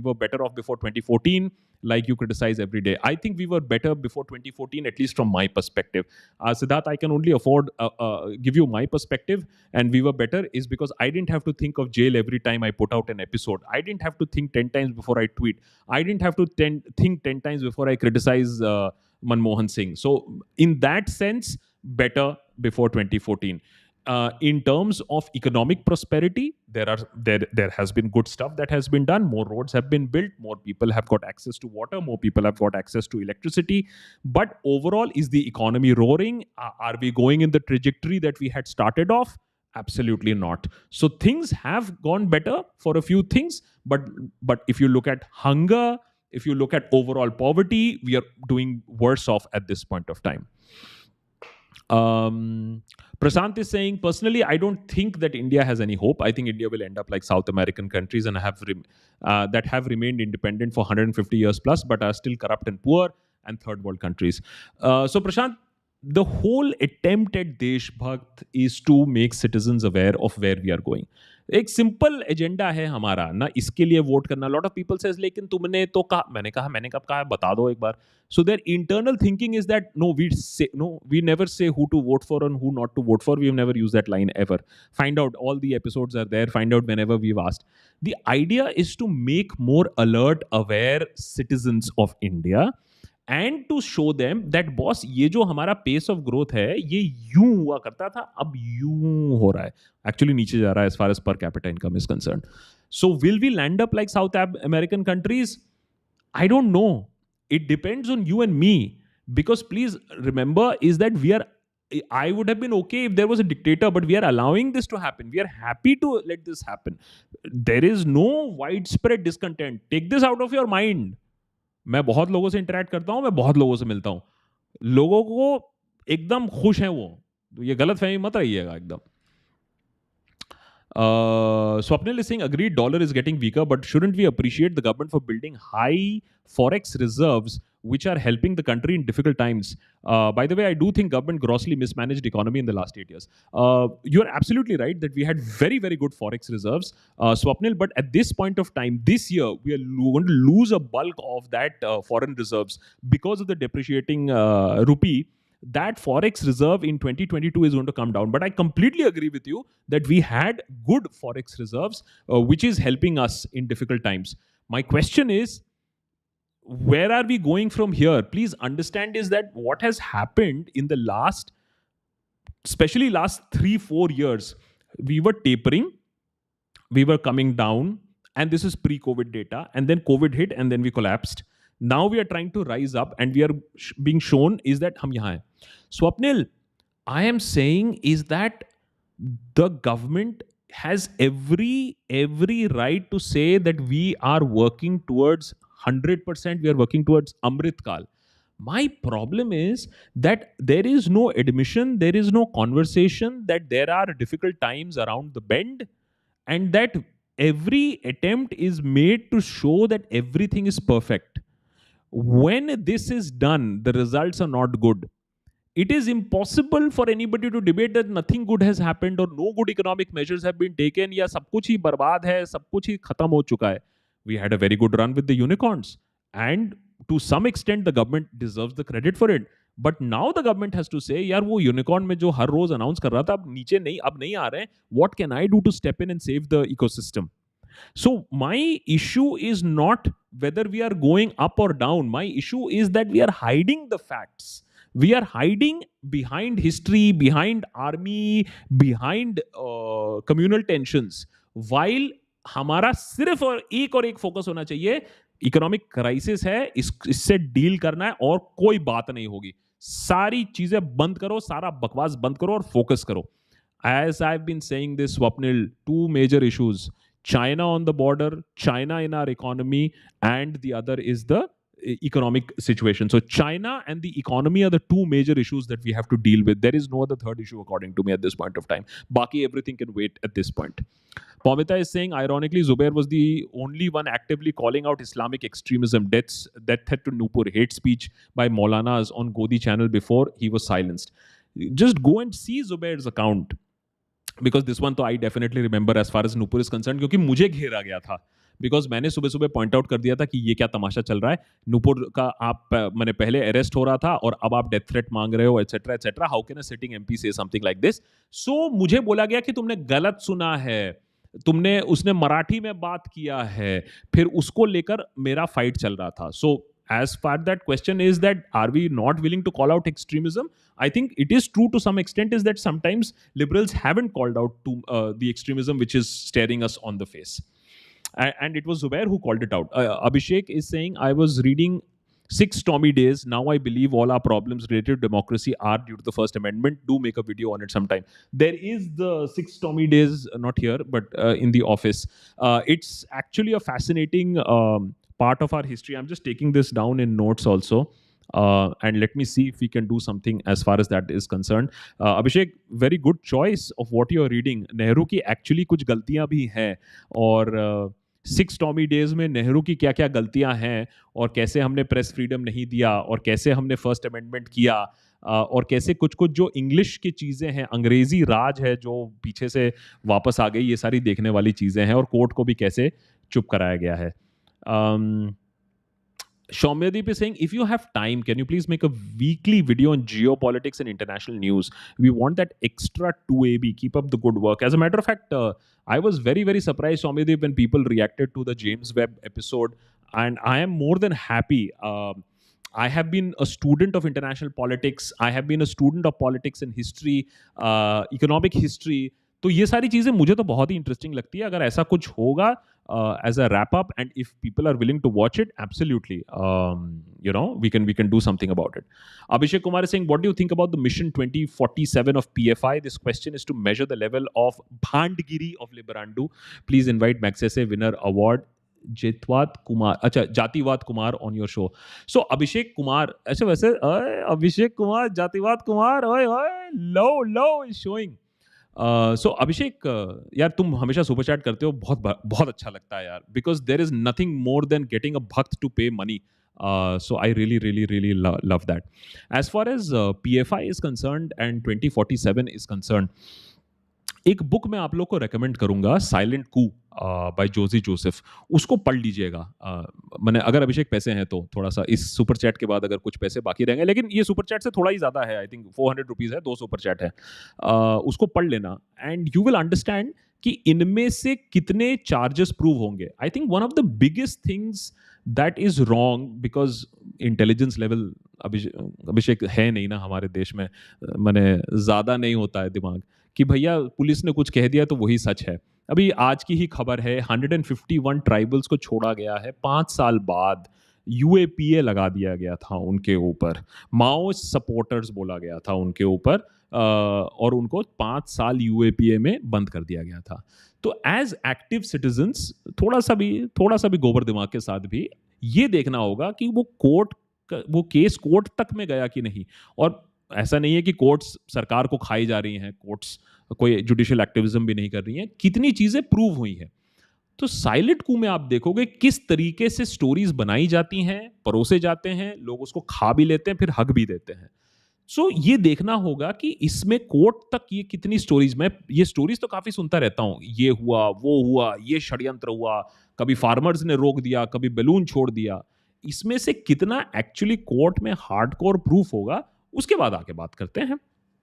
Speaker 1: were better off before 2014? Like you criticize every day. I think we were better before 2014, at least from my perspective. Siddharth, I can only afford give you my perspective, and we were better is because I didn't have to think of jail every time I put out an episode. I didn't have to think 10 times before I tweet. I didn't have to think 10 times before I criticize Manmohan Singh. So in that sense, better before 2014. In terms of economic prosperity, there has been good stuff that has been done. More roads have been built. More people have got access to water. More people have got access to electricity. But overall, is the economy roaring? Are we going in the trajectory that we had started off? Absolutely not. So things have gone better for a few things. But if you look at hunger, if you look at overall poverty, we are doing worse off at this point of time. Prashant is saying, personally, I don't think that India has any hope. I think India will end up like South American countries and that have remained independent for 150 years plus, but are still corrupt and poor, and third world countries. So Prashant, the whole attempt at Deshbhakt is to make citizens aware of where we are going. एक सिंपल एजेंडा है हमारा ना, इसके लिए वोट करना. लॉट ऑफ पीपल सेज लेकिन तुमने तो कहा, मैंने कब कहा, बता दो एक बार. So their internal thinking is that we never say who to vote for and who not to vote for. We've never used that line ever. Find out, all the episodes are there. Find out whenever we've asked. The idea is to make more alert, aware citizens of India and to show them that boss, ये जो हमारा pace of growth है, ये यूं हुआ करता था, अब यूं हो रहा है. Actually नीचे जा रहा है as far as per capita income is concerned. So will we land up like South American countries? I don't know. It depends on you and me. Because please remember is that I would have been okay if there was a dictator, but we are allowing this to happen. We are happy to let this happen. There is no widespread discontent. Take this out of your mind. मैं बहुत लोगों से इंटरेक्ट करता हूं, मैं बहुत लोगों से मिलता हूं. लोगों को एकदम खुश हैं वो. तो ये गलत फहमी मत रहिएगा एकदम. Swapnil is saying, agreed, dollar is getting weaker, but shouldn't we appreciate the government for building high forex reserves which are helping the country in difficult times? By the way, I do think government grossly mismanaged economy in the last 8 years. You're absolutely right that we had very, very good forex reserves, Swapnil, but at this point of time, this year, we are going to lose a bulk of that foreign reserves because of the depreciating rupee. That forex reserve in 2022 is going to come down. But I completely agree with you that we had good forex reserves, which is helping us in difficult times. My question is, where are we going from here? Please understand is that what has happened in the last, especially last 3-4 years, we were tapering, we were coming down, and this is pre-COVID data, and then COVID hit, and then we collapsed. Now we are trying to rise up, and we are being shown is that hum yahan hai. Swapnil, I am saying is that the government has every right to say that we are working towards 100%. We are working towards Amrit Kal. My problem is that there is no admission, there is no conversation that there are difficult times around the bend, and that every attempt is made to show that everything is perfect. When this is done, the results are not good. It is impossible for anybody to debate that nothing good has happened or no good economic measures have been taken, या सब कुछ ही बर्बाद है, सब कुछ ही खत्म हो चुका है. We had a very good run with the unicorns, and to some extent the government deserves the credit for it. But now the government has to say यार वो यूनिकॉर्न में जो हर रोज अनाउंस कर रहा था अब नहीं आ रहे हैं. What can I do to step in and save the ecosystem? So my issue is not whether we are going up or down. My issue is that we are hiding the facts. We are hiding behind history, behind army, behind communal tensions. While हमारा सिर्फ और एक फोकस होना चाहिए, इकोनॉमिक क्राइसिस है, इससे डील करना है और कोई बात नहीं होगी. सारी चीजें बंद करो, सारा बकवास बंद करो और फोकस करो. As I've been saying this, Swapnil, two major issues. China on the border, China in our economy, and the other is the economic situation. So China and the economy are the two major issues that we have to deal with. There is no other third issue according to me at this point of time. Baki everything can wait at this point. Pamita is saying, ironically, Zubair was the only one actively calling out Islamic extremism. Death threat to Nupur, hate speech by Maulanas on Godi channel before he was silenced. Just go and see Zubair's account. Because this one तो I definitely remember as far as Nupur is concern, क्योंकि मुझे घेरा गया था. बिकॉज मैंने सुबह सुबह पॉइंट आउट कर दिया था कि ये क्या तमाशा चल रहा है. नूपुर का आप मैंने पहले अरेस्ट हो रहा था और अब आप डेथ थ्रेट मांग रहे हो, etcetera etcetera. How can a sitting MP say something like this? So मुझे बोला गया कि तुमने गलत सुना है, उसने मराठी में बात किया है. फिर उसको लेकर मेरा फाइट चल रहा था. सो as far that question is that are we not willing to call out extremism, I think it is true to some extent is that sometimes liberals haven't called out to the extremism which is staring us on the face, and it was Zubair who called it out. Abhishek is saying, I was reading 6 stormy days, now I believe all our problems related to democracy are due to the First Amendment. Do make a video on it sometime. There is the 6 stormy days, not here but in the office. It's actually a fascinating part of our history. I'm just taking this down in notes also, and let me see if we can do something as far as that is concerned. Abhishek, very good choice of what you are reading. Nehru की actually कुछ गलतियां भी हैं, और 6 stormy days में नेहरू की क्या क्या गलतियां हैं, और कैसे हमने प्रेस फ्रीडम नहीं दिया, और कैसे हमने फर्स्ट अमेंडमेंट किया, और कैसे कुछ कुछ जो इंग्लिश की चीज़ें हैं, अंग्रेजी राज है जो पीछे से वापस आ गई, ये सारी देखने वाली चीज़ें हैं, और कोर्ट को भी कैसे चुप कराया गया है. Shaumyadeep is saying, if you have time, can you please make a weekly video on geopolitics and international news? We want that extra 2AB. Keep up the good work. As a matter of fact, I was very, very surprised, Shaumyadeep, when people reacted to the James Webb episode. And I am more than happy. I have been a student of international politics. I have been a student of politics and history, economic history. तो ये सारी चीज़ें मुझे तो बहुत ही इंटरेस्टिंग लगती है. अगर ऐसा कुछ होगा as a wrap up, and if people are willing to watch it, absolutely, we can do something about it. Abhishek Kumar is saying, what do you think about the mission 2047 of PFI? This question is to measure the level of bhandgiri of Liberandu. Please invite Magsaysay winner award Jatiwat Kumar on your show. So Abhishek Kumar, Abhishek Kumar, Jatiwat Kumar, low is showing. सो अभिषेक, यार तुम हमेशा सुपर चैट करते हो, बहुत अच्छा लगता है यार, because there is nothing more than getting a भक्त टू पे money. So I really love that. As far as PFI is concerned and 2047 is concerned, एक बुक मैं आप लोग को रेकमेंड करूंगा, साइलेंट कू बाय जोजी जोसेफ. उसको पढ़ लीजिएगा. मैंने, अगर अभिषेक पैसे हैं तो थोड़ा सा इस सुपर चैट के बाद अगर कुछ पैसे बाकी रहेंगे, लेकिन ये सुपर चैट से थोड़ा ही ज़्यादा है, आई थिंक 400 रुपीज़ है, 2 सुपर चैट है. उसको पढ़ लेना एंड यू विल अंडरस्टैंड कि इनमें से कितने चार्जेस प्रूव होंगे. I think one of the biggest things that is wrong, because intelligence level Abhishek है नहीं ना हमारे देश में, मैंने ज़्यादा नहीं होता है दिमाग कि भैया पुलिस ने कुछ कह दिया तो वही सच है. अभी आज की ही खबर है, 151 ट्राइबल्स को छोड़ा गया है 5 साल बाद. यूएपीए लगा दिया गया था उनके ऊपर, माओइस्ट सपोर्टर्स बोला गया था उनके ऊपर, और उनको 5 साल यूएपीए में बंद कर दिया गया था. तो एज एक्टिव सिटीजन्स थोड़ा सा भी गोबर दिमाग के साथ भी ये देखना होगा कि वो केस कोर्ट तक में गया कि नहीं. और ऐसा नहीं है कि कोर्ट्स सरकार को खाई जा रही हैं, कोर्ट्स कोई जुडिशियल एक्टिविज्म भी नहीं कर रही हैं, कितनी चीजें प्रूव हुई हैं. तो साइलेंट कू में आप देखोगे किस तरीके से स्टोरीज बनाई जाती हैं, परोसे जाते हैं, लोग उसको खा भी लेते हैं, फिर हक भी देते हैं. सो ये देखना होगा कि इसमें कोर्ट तक ये कितनी स्टोरीज, मैं ये स्टोरीज तो काफी सुनता रहता हूँ, ये हुआ वो हुआ, ये षड्यंत्र हुआ, कभी फार्मर्स ने रोक दिया, कभी बैलून छोड़ दिया. इसमें से कितना एक्चुअली कोर्ट में हार्डकोर प्रूफ होगा उसके बाद आके बात करते हैं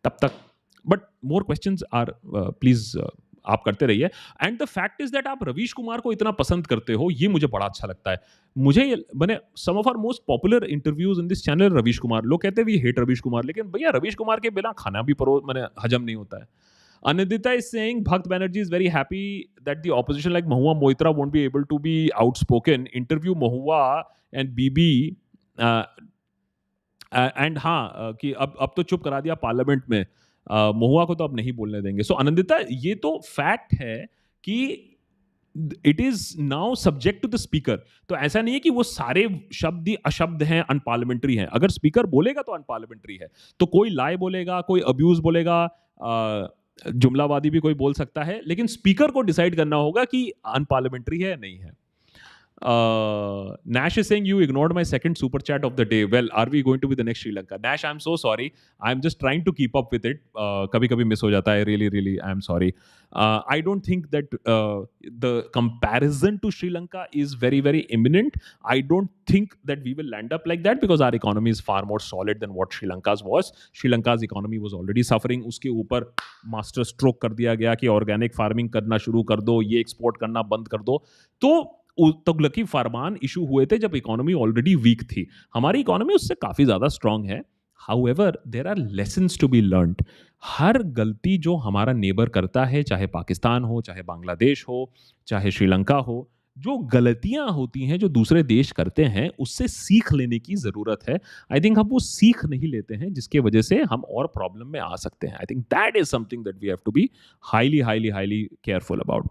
Speaker 1: तब तक। But more questions are please आप करते रहिए। And the fact is that आप रवीश कुमार को इतना पसंद करते हो, ये मुझे बड़ा अच्छा लगता है। मुझे मैंने some of our most popular interviews in this channel Ravish Kumar. लोग कहते हैं वी हेट रवीश कुमार, लेकिन भैया रवीश कुमार के बिना खाना भी परो मैंने हजम नहीं होता है। Anindita is saying Bhakt Banerjee is very happy that the opposition like Mahua Moitra won't be able to be outspoken. Interview Mahua and BB and हाँ कि अब तो चुप करा दिया पार्लियामेंट में, महुआ को तो अब नहीं बोलने देंगे। सो आनंदिता, ये तो फैक्ट है कि it is now subject to the speaker. तो ऐसा नहीं है कि वो सारे शब्द ही अशब्द हैं, अनपार्लियामेंट्री हैं। अगर स्पीकर बोलेगा तो अनपार्लियामेंट्री है। तो कोई लाई बोलेगा, कोई अब्यूज बोलेगा, जुमलावादी भी कोई बोल सकता है, लेकिन स्पीकर को डिसाइड करना होगा कि अनपार्लियामेंट्री है या नहीं है। Nash is saying you ignored my second super chat of the day. Well, are we going to be the next Sri Lanka? Nash, I'm so sorry. I'm just trying to keep up with it. कभी-कभी miss हो जाता है. Really, I'm sorry. I don't think that the comparison to Sri Lanka is very, very imminent. I don't think that we will land up like that because our economy is far more solid than what Sri Lanka's was. Sri Lanka's economy was already suffering. उसके ऊपर master stroke कर दिया गया कि organic farming करना शुरू कर दो, ये export करना बंद कर दो। तो तुगलकी फरमान इशू हुए थे जब इकोनॉमी ऑलरेडी वीक थी। हमारी इकोनॉमी उससे काफी ज्यादा स्ट्रांग है। However there are lessons to be learned. हर गलती जो हमारा नेबर करता है, चाहे पाकिस्तान हो, चाहे बांग्लादेश हो, चाहे श्रीलंका हो, जो गलतियां होती हैं जो दूसरे देश करते हैं, उससे सीख लेने की जरूरत है। आई थिंक हम वो सीख नहीं लेते हैं, जिसके वजह से हम और प्रॉब्लम में आ सकते हैं। I think that is something that we have to be highly careful about.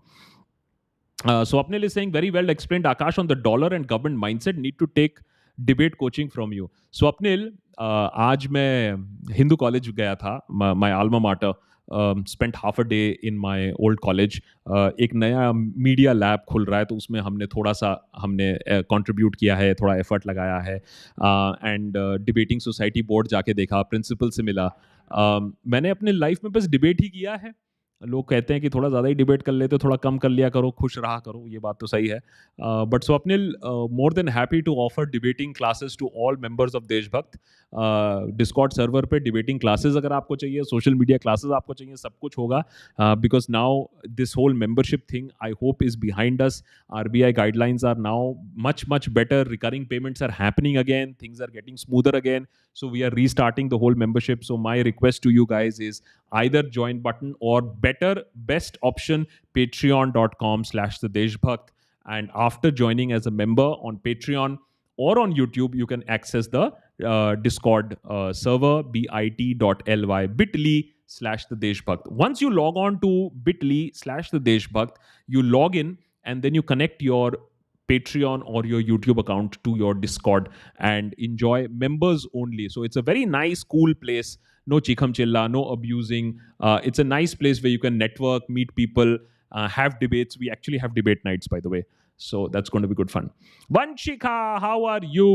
Speaker 1: Swapnil is saying very well explained Akash on the dollar and government mindset, need to take debate coaching from you. Swapnil, आज मैं हिंदू कॉलेज गया था, my alma mater, spent half a day in my old college. एक नया मीडिया लैब खुल रहा है, तो उसमें हमने कंट्रीब्यूट किया है, थोड़ा एफर्ट लगाया है। एंड डिबेटिंग सोसाइटी बोर्ड जाके देखा, प्रिंसिपल से मिला। मैंने अपने लाइफ में बस डिबेट ही किया है। लोग कहते हैं कि थोड़ा ज़्यादा ही डिबेट कर लेते हो, थोड़ा कम कर लिया करो, खुश रहा करो, ये बात तो सही है। But Swapnil, more than happy to offer debating classes to all members of Deshbhakt. Discord server पे डिबेटिंग क्लासेस अगर आपको चाहिए, सोशल मीडिया क्लासेस आपको चाहिए, सब कुछ होगा। Because now this whole membership thing I hope is behind us. RBI guidelines are now much better. Recurring payments are happening again. Things are getting smoother again. So we are restarting the whole membership. So my request to you guys is either join button or best option patreon.com/thedeshbhakt. And after joining as a member on Patreon or on YouTube, you can access the Discord server bit.ly/thedeshbhakt. Once you log on to bit.ly/thedeshbhakt, you log in and then you connect your Patreon or your YouTube account to your Discord and enjoy members only. So it's a very nice, cool place. No chikham chilla, no abusing. It's a nice place where you can network, meet people, have debates. We actually have debate nights, by the way. So that's going to be good fun. Vanshika, how are you?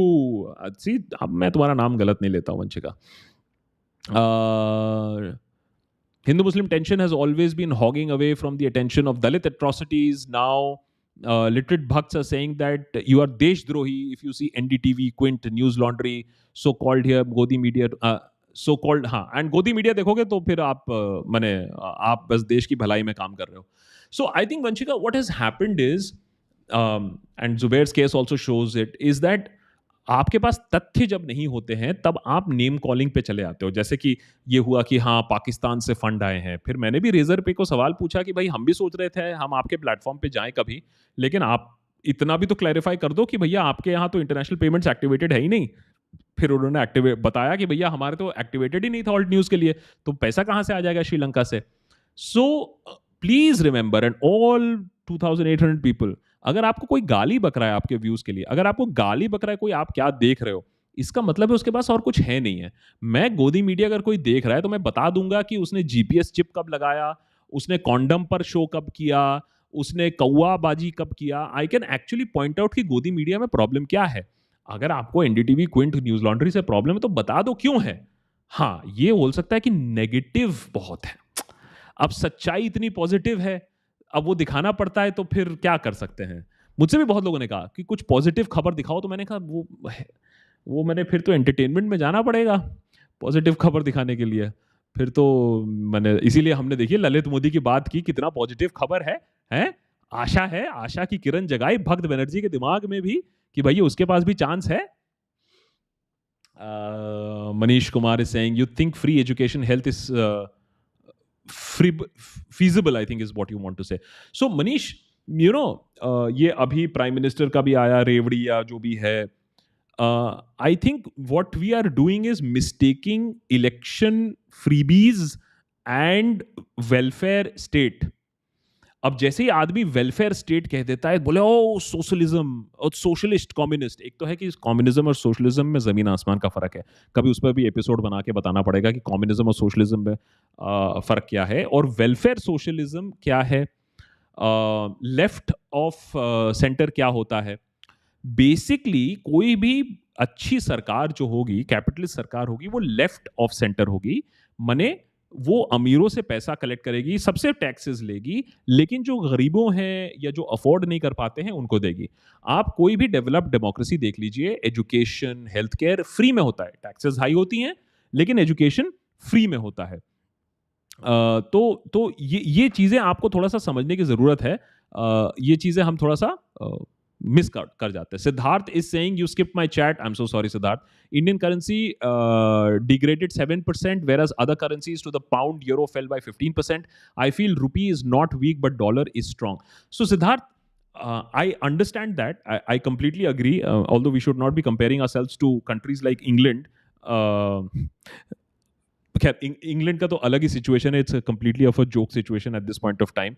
Speaker 1: See, अब मैं तुम्हारा नाम गलत नहीं लेता हूँ, Vanshika. Hindu-Muslim tension has always been hogging away from the attention of Dalit atrocities. Now, literate Bhakts are saying that you are Deshdrohi if you see NDTV, Quint, News Laundry, so-called here, Godi Media, so-called, हाँ, and Godi Media देखोगे तो फिर आप बस देश की भलाई में काम कर रहे हो. So I think, Vanshika, what has happened is, and Zubair's case also shows it, is that आपके पास तथ्य जब नहीं होते हैं तब आप नेम कॉलिंग पे चले आते हो। जैसे कि ये हुआ कि हाँ, पाकिस्तान से फंड आए हैं। फिर मैंने भी रेजर पे को सवाल पूछा कि भाई हम भी सोच रहे थे हम आपके प्लेटफॉर्म पे जाएं कभी, लेकिन आप इतना भी तो क्लैरिफाई कर दो कि भैया आपके यहाँ तो इंटरनेशनल पेमेंट्स एक्टिवेटेड है ही नहीं। फिर उन्होंने बताया कि भैया हमारे तो एक्टिवेटेड ही नहीं था ऑल्ट न्यूज़ के लिए, तो पैसा कहाँ से आ जाएगा श्रीलंका से। So please remember, and all 2800 people, अगर आपको कोई गाली बक रहा है आपके व्यूज के लिए, अगर आपको गाली बक रहा है कोई आप क्या देख रहे हो, इसका मतलब है उसके पास और कुछ है नहीं है। मैं गोदी मीडिया अगर कोई देख रहा है तो मैं बता दूंगा कि उसने जीपीएस चिप कब लगाया, उसने कॉन्डम पर शो कब किया, उसने कौआबाजी कब किया। I can actually point out कि गोदी मीडिया में प्रॉब्लम क्या है। अगर आपको एनडीटीवी, क्विंट, न्यूज लॉन्ड्री से प्रॉब्लम है तो बता दो क्यों है। हाँ, ये हो सकता है कि नेगेटिव बहुत है, अब सच्चाई इतनी पॉजिटिव है, अब वो दिखाना पड़ता है, तो फिर क्या कर सकते हैं। मुझसे भी बहुत लोगों ने कहा कि कुछ पॉजिटिव खबर दिखाओ, तो मैंने कहा वो मैंने फिर तो एंटरटेनमेंट में जाना पड़ेगा। पॉजिटिव खबर दिखाने के लिए। फिर तो मैंने इसीलिए हमने देखिए ललित मोदी की बात की, कितना पॉजिटिव खबर है? आशा की किरण जगाई भक्त बनर्जी के दिमाग में भी कि भई उसके पास भी चांस है। Manish Kumar is saying, you think free education health is feasible, I think is what you want to say. So Manish, ये अभी प्राइम मिनिस्टर का भी आया, रेवड़ी या जो भी है, I think what we are doing is mistaking election freebies and welfare state. अब जैसे ही आदमी वेलफेयर स्टेट कह देता है, बोले ओ सोशलिज्म और सोशलिस्ट कम्युनिस्ट। एक तो है कि कम्युनिज्म और सोशलिज्म में जमीन आसमान का फर्क है। कभी उस पर भी एपिसोड बना के बताना पड़ेगा कि कम्युनिज्म और सोशलिज्म में फर्क क्या है और वेलफेयर सोशलिज्म क्या है, लेफ्ट ऑफ सेंटर क्या होता है। बेसिकली कोई भी अच्छी सरकार जो होगी, कैपिटलिस्ट सरकार होगी, वो लेफ्ट ऑफ सेंटर होगी। मने वो अमीरों से पैसा कलेक्ट करेगी, सबसे टैक्सेस लेगी, लेकिन जो गरीबों हैं या जो अफोर्ड नहीं कर पाते हैं उनको देगी। आप कोई भी डेवलप्ड डेमोक्रेसी देख लीजिए, एजुकेशन, हेल्थ केयर फ्री में होता है। टैक्सेस हाई होती हैं लेकिन एजुकेशन फ्री में होता है। तो ये चीजें आपको थोड़ा सा समझने की जरूरत है। ये चीजें हम थोड़ा सा मिस कर जाते हैं। Siddharth is saying you skip my chat, I am so sorry Siddharth. Indian currency degraded 7%, whereas other currencies to the pound, euro fell by 15%. I feel rupee is not weak, but dollar is strong. So Siddharth, I understand that. I completely agree. Although we should not be comparing ourselves to countries like England. खैर इंग्लैंड का तो अलग ही सिचुएशन है, it's completely of a joke situation at this point of time,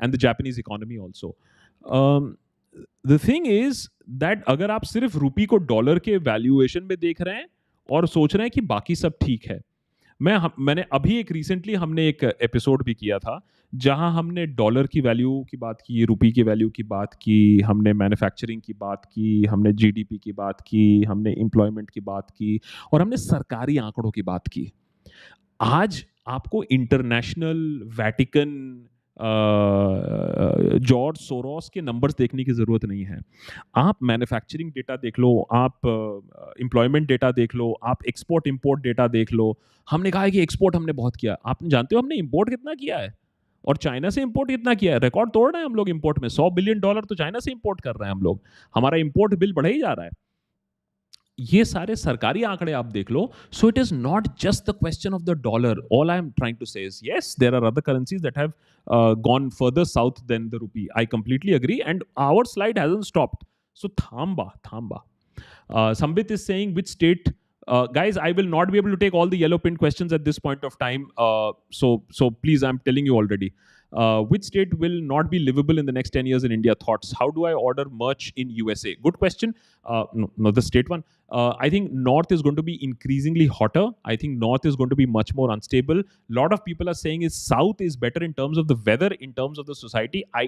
Speaker 1: and the Japanese economy also. The thing is that अगर आप सिर्फ रुपी को डॉलर के वैल्यूएशन में देख रहे हैं और सोच रहे हैं कि बाकी सब ठीक है, मैंने अभी रिसेंटली हमने एक एपिसोड भी किया था जहां हमने डॉलर की वैल्यू की बात की, रुपी की वैल्यू की बात की, हमने मैन्युफैक्चरिंग की बात की, हमने जीडीपी की बात की, हमने एम्प्लॉयमेंट की बात की और हमने सरकारी आंकड़ों की बात की। आज आपको इंटरनेशनल, वैटिकन, जॉर्ज सोरोस के नंबर्स देखने की जरूरत नहीं है। आप मैन्युफैक्चरिंग डेटा देख लो, आप एम्प्लॉयमेंट डेटा देख लो, आप एक्सपोर्ट इंपोर्ट डेटा देख लो। हमने कहा है कि एक्सपोर्ट हमने बहुत किया, आप जानते हो हमने इंपोर्ट कितना किया है और चाइना से इंपोर्ट कितना किया है? रिकॉर्ड तोड़ रहे हैं हम लोग इंपोर्ट में। $100 बिलियन तो चाइना से इंपोर्ट कर रहे हैं हम लोग। हमारा इंपोर्ट बिल बढ़ा ही जा रहा है। ये सारे सरकारी आंकड़े आप देख लो। So it is not just the question of the dollar. All I am trying to say is yes, there are other currencies that have gone further south than the rupee. I completely agree, and our slide hasn't stopped. So thamba. Sambit is saying which state. Guys, I will not be able to take all the yellow pin questions at this point of time. So please, I'm telling you already. Which state will not be livable in the next 10 years in India? Thoughts? How do I order merch in USA? Good question. No, the state one. I think North is going to be increasingly hotter. I think North is going to be much more unstable. A lot of people are saying is South is better in terms of the weather, in terms of the society. I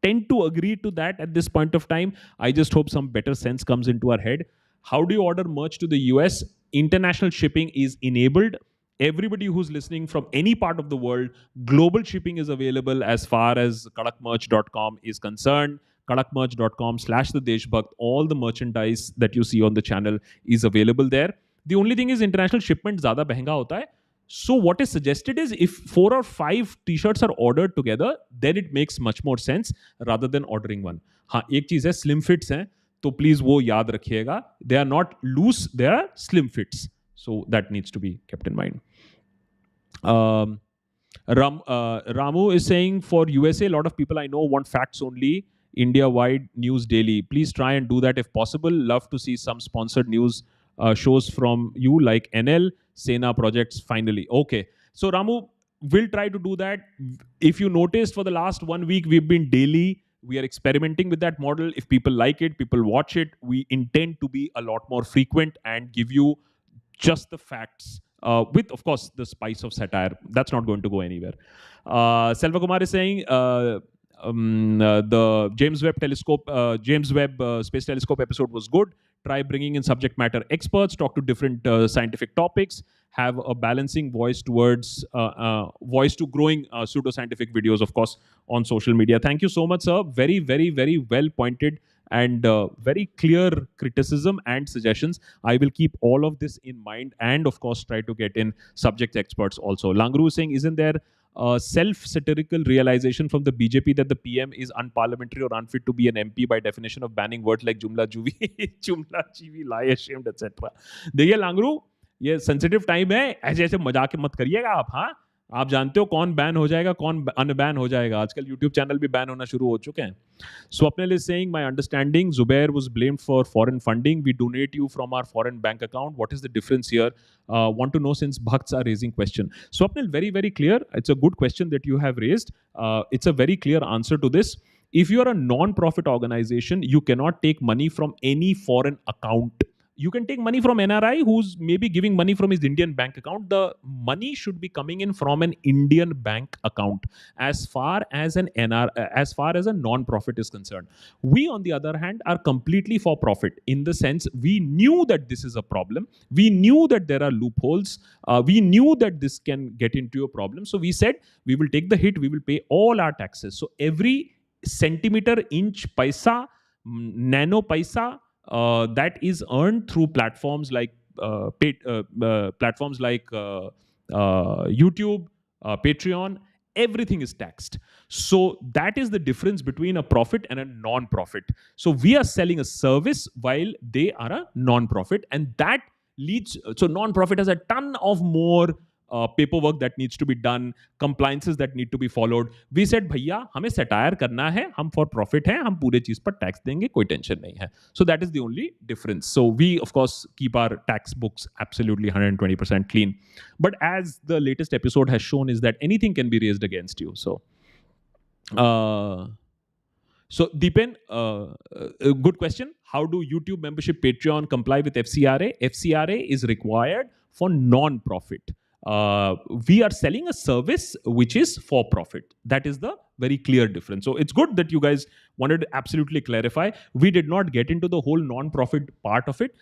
Speaker 1: tend to agree to that at this point of time. I just hope some better sense comes into our head. How do you order merch to the US? International shipping is enabled. Everybody who's listening from any part of the world, global shipping is available as far as kadakmerch.com is concerned. kadakmerch.com/thedeshbhakt. All the merchandise that you see on the channel is available there. The only thing is international shipment ज़्यादा महंगा होता है. So what is suggested is if 4 or 5 t-shirts are ordered together, then it makes much more sense rather than ordering one. हाँ, एक चीज़ है, slim fits हैं, तो प्लीज वो याद रखिएगा. They are not loose, they are slim fits. So that needs to be kept in mind. Ramu is saying for USA, a lot of people I know want facts only, India-wide news daily. Please try and do that if possible. Love to see some sponsored news shows from you like NL, Sena projects finally. Okay. So Ramu, we'll try to do that. If you noticed for the last 1 week, we've been daily. We are experimenting with that model. If people like it, people watch it. We intend to be a lot more frequent and give you just the facts with, of course, the spice of satire. That's not going to go anywhere. Selva Kumar is saying the James Webb telescope, James Webb Space Telescope episode was good. Try bringing in subject matter experts, talk to different scientific topics, have a balancing voice towards voice to growing pseudoscientific videos, of course, on social media. Thank you so much, sir. Very, very, very well pointed and very clear criticism and suggestions. I will keep all of this in mind and, of course, try to get in subject experts also. Langru is saying, isn't there a self-satirical realization from the BJP that the PM is unparliamentary or unfit to be an MP by definition of banning words like jumla juvi, jumla chivi, lie, ashamed, etc. देखिए लांगरू, ये सेंसिटिव टाइम है, ऐसे ऐसे मजाक मत करिएगा आप. हाँ, आप जानते हो कौन बैन हो जाएगा, कौन अनबैन हो जाएगा. आजकल यूट्यूब चैनल भी बैन होना शुरू हो चुके हैं. Swapnil is saying, my understanding, Zubair was blamed for foreign funding. We donate you from our foreign bank account. What is the difference here? Want to know since Bhakts are raising question. Swapnil, very, very clear. It's a good question that you have raised. It's a very clear answer to this. If you are a non-profit organization, you cannot take money from any foreign account. You can take money from NRI who's maybe giving money from his Indian bank account. The money should be coming in from an Indian bank account as far as as far as a non-profit is concerned. We, on the other hand, are completely for profit in the sense we knew that this is a problem. We knew that there are loopholes. We knew that this can get into a problem. So we said we will take the hit. We will pay all our taxes. So every centimeter, inch, paisa, nano paisa, that is earned through platforms like YouTube, Patreon. Everything is taxed. So that is the difference between a profit and a non-profit. So we are selling a service while they are a non-profit, and that leads. So non-profit has a ton of more paperwork that needs to be done, compliances that need to be followed. We said, भैया हमें satire करना है, हम for profit हैं, हम पूरे चीज पर tax देंगे, कोई tension नहीं है. So that is the only difference. So we of course keep our tax books absolutely 120% clean. But as the latest episode has shown, is that anything can be raised against you. So Deepen, good question. How do YouTube membership, Patreon comply with FCRA? FCRA is required for non-profit. We are selling a service which is for profit. That is the very clear difference. So it's good that you guys wanted to absolutely clarify. We did not get into the whole non-profit part of it.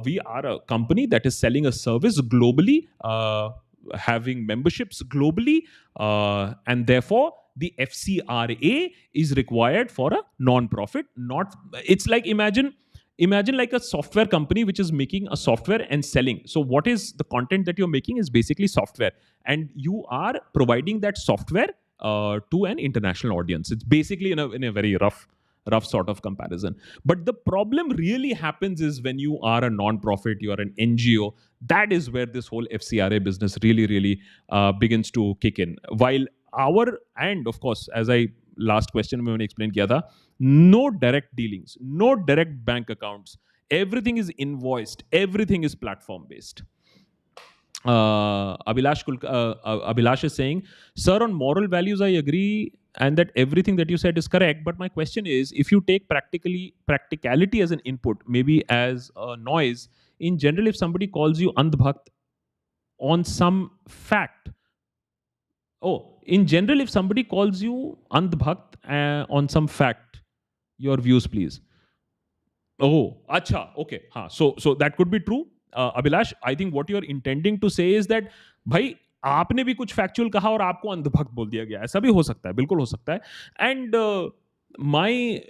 Speaker 1: We are a company that is selling a service globally, having memberships globally, and therefore the FCRA is required for a non-profit. It's like imagine like a software company which is making a software and selling. So what is the content that you're making is basically software, and you are providing that software to an international audience. It's basically in a very rough sort of comparison. But the problem really happens is when you are a non-profit, you are an NGO. That is where this whole FCRA business really begins to kick in. While and of course, as I last question में मैंने explain किया था, no direct dealings, no direct bank accounts. Everything is invoiced. Everything is platform based. Abhilash is saying, sir, on moral values, I agree, and that everything that you said is correct. But my question is, if you take practicality as an input, maybe as a noise, in general, if somebody calls you Andhbhakt on some fact, in general, if somebody calls you Andhbhakt on some fact, your views, please. Oh, acha, okay. So that could be true. Abhilash, I think what you're intending to say is that, भाई आपने भी कुछ factual कहा और आपको अंधभक्त बोल दिया गया. ऐसा भी हो सकता है, बिल्कुल हो सकता है. And my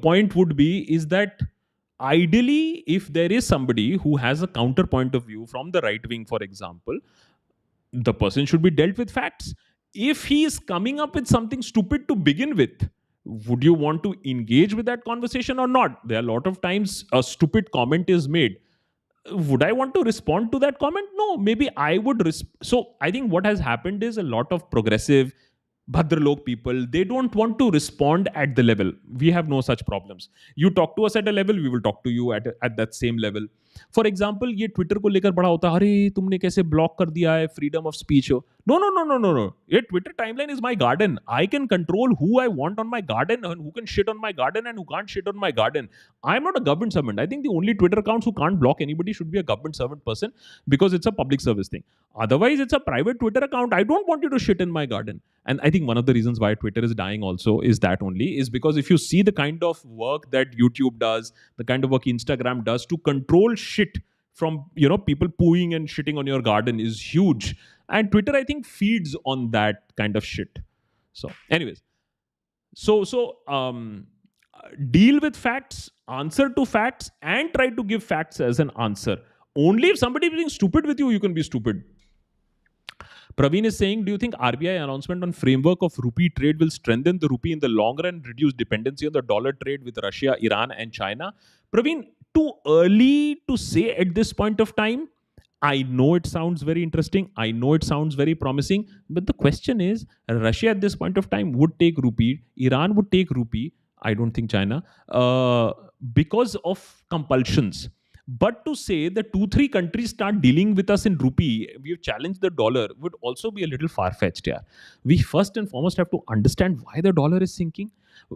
Speaker 1: point would be is that ideally, if there is somebody who has a counterpoint of view from the right wing, for example, the person should be dealt with facts. If he is coming up with something stupid to begin with, would you want to engage with that conversation or not? There are a lot of times a stupid comment is made. Would I want to respond to that comment? No, maybe I would. So I think what has happened is a lot of progressive Bhadralok people, they don't want to respond at the level. We have no such problems. You talk to us at a level, we will talk to you at that same level. For example ये ट्विटर को लेकर बड़ा होता है, अरे तुमने कैसे ब्लॉक कर दिया है, फ्रीडम ऑफ स्पीच हो. No no no no no no, ये Twitter timeline is my garden. I can control who I want on my garden and who can shit on my garden and who can't shit on my garden. I'm not a government servant. I think the only Twitter accounts who can't block anybody should be a government servant person, because it's a public service thing. Otherwise, it's a private Twitter account. I don't want you to shit in my garden. And I think one of the reasons why Twitter is dying also is that only, is because if you see the kind of work that YouTube does, the kind of work Instagram does to control shit from, people pooing and shitting on your garden is huge. And Twitter, I think, feeds on that kind of shit. So anyways, deal with facts, answer to facts, and try to give facts as an answer. Only if somebody is being stupid with you, you can be stupid. Praveen is saying, do you think RBI announcement on framework of rupee trade will strengthen the rupee in the long run, reduce dependency on the dollar trade with Russia, Iran, and China? Praveen, too early to say at this point of time. I know it sounds very interesting. I know it sounds very promising. But the question is, Russia at this point of time would take rupee. Iran would take rupee. I don't think China, because of compulsions. But to say that 2-3 countries start dealing with us in rupee, we've challenged the dollar, would also be a little far fetched. Yeah, we first and foremost have to understand why the dollar is sinking,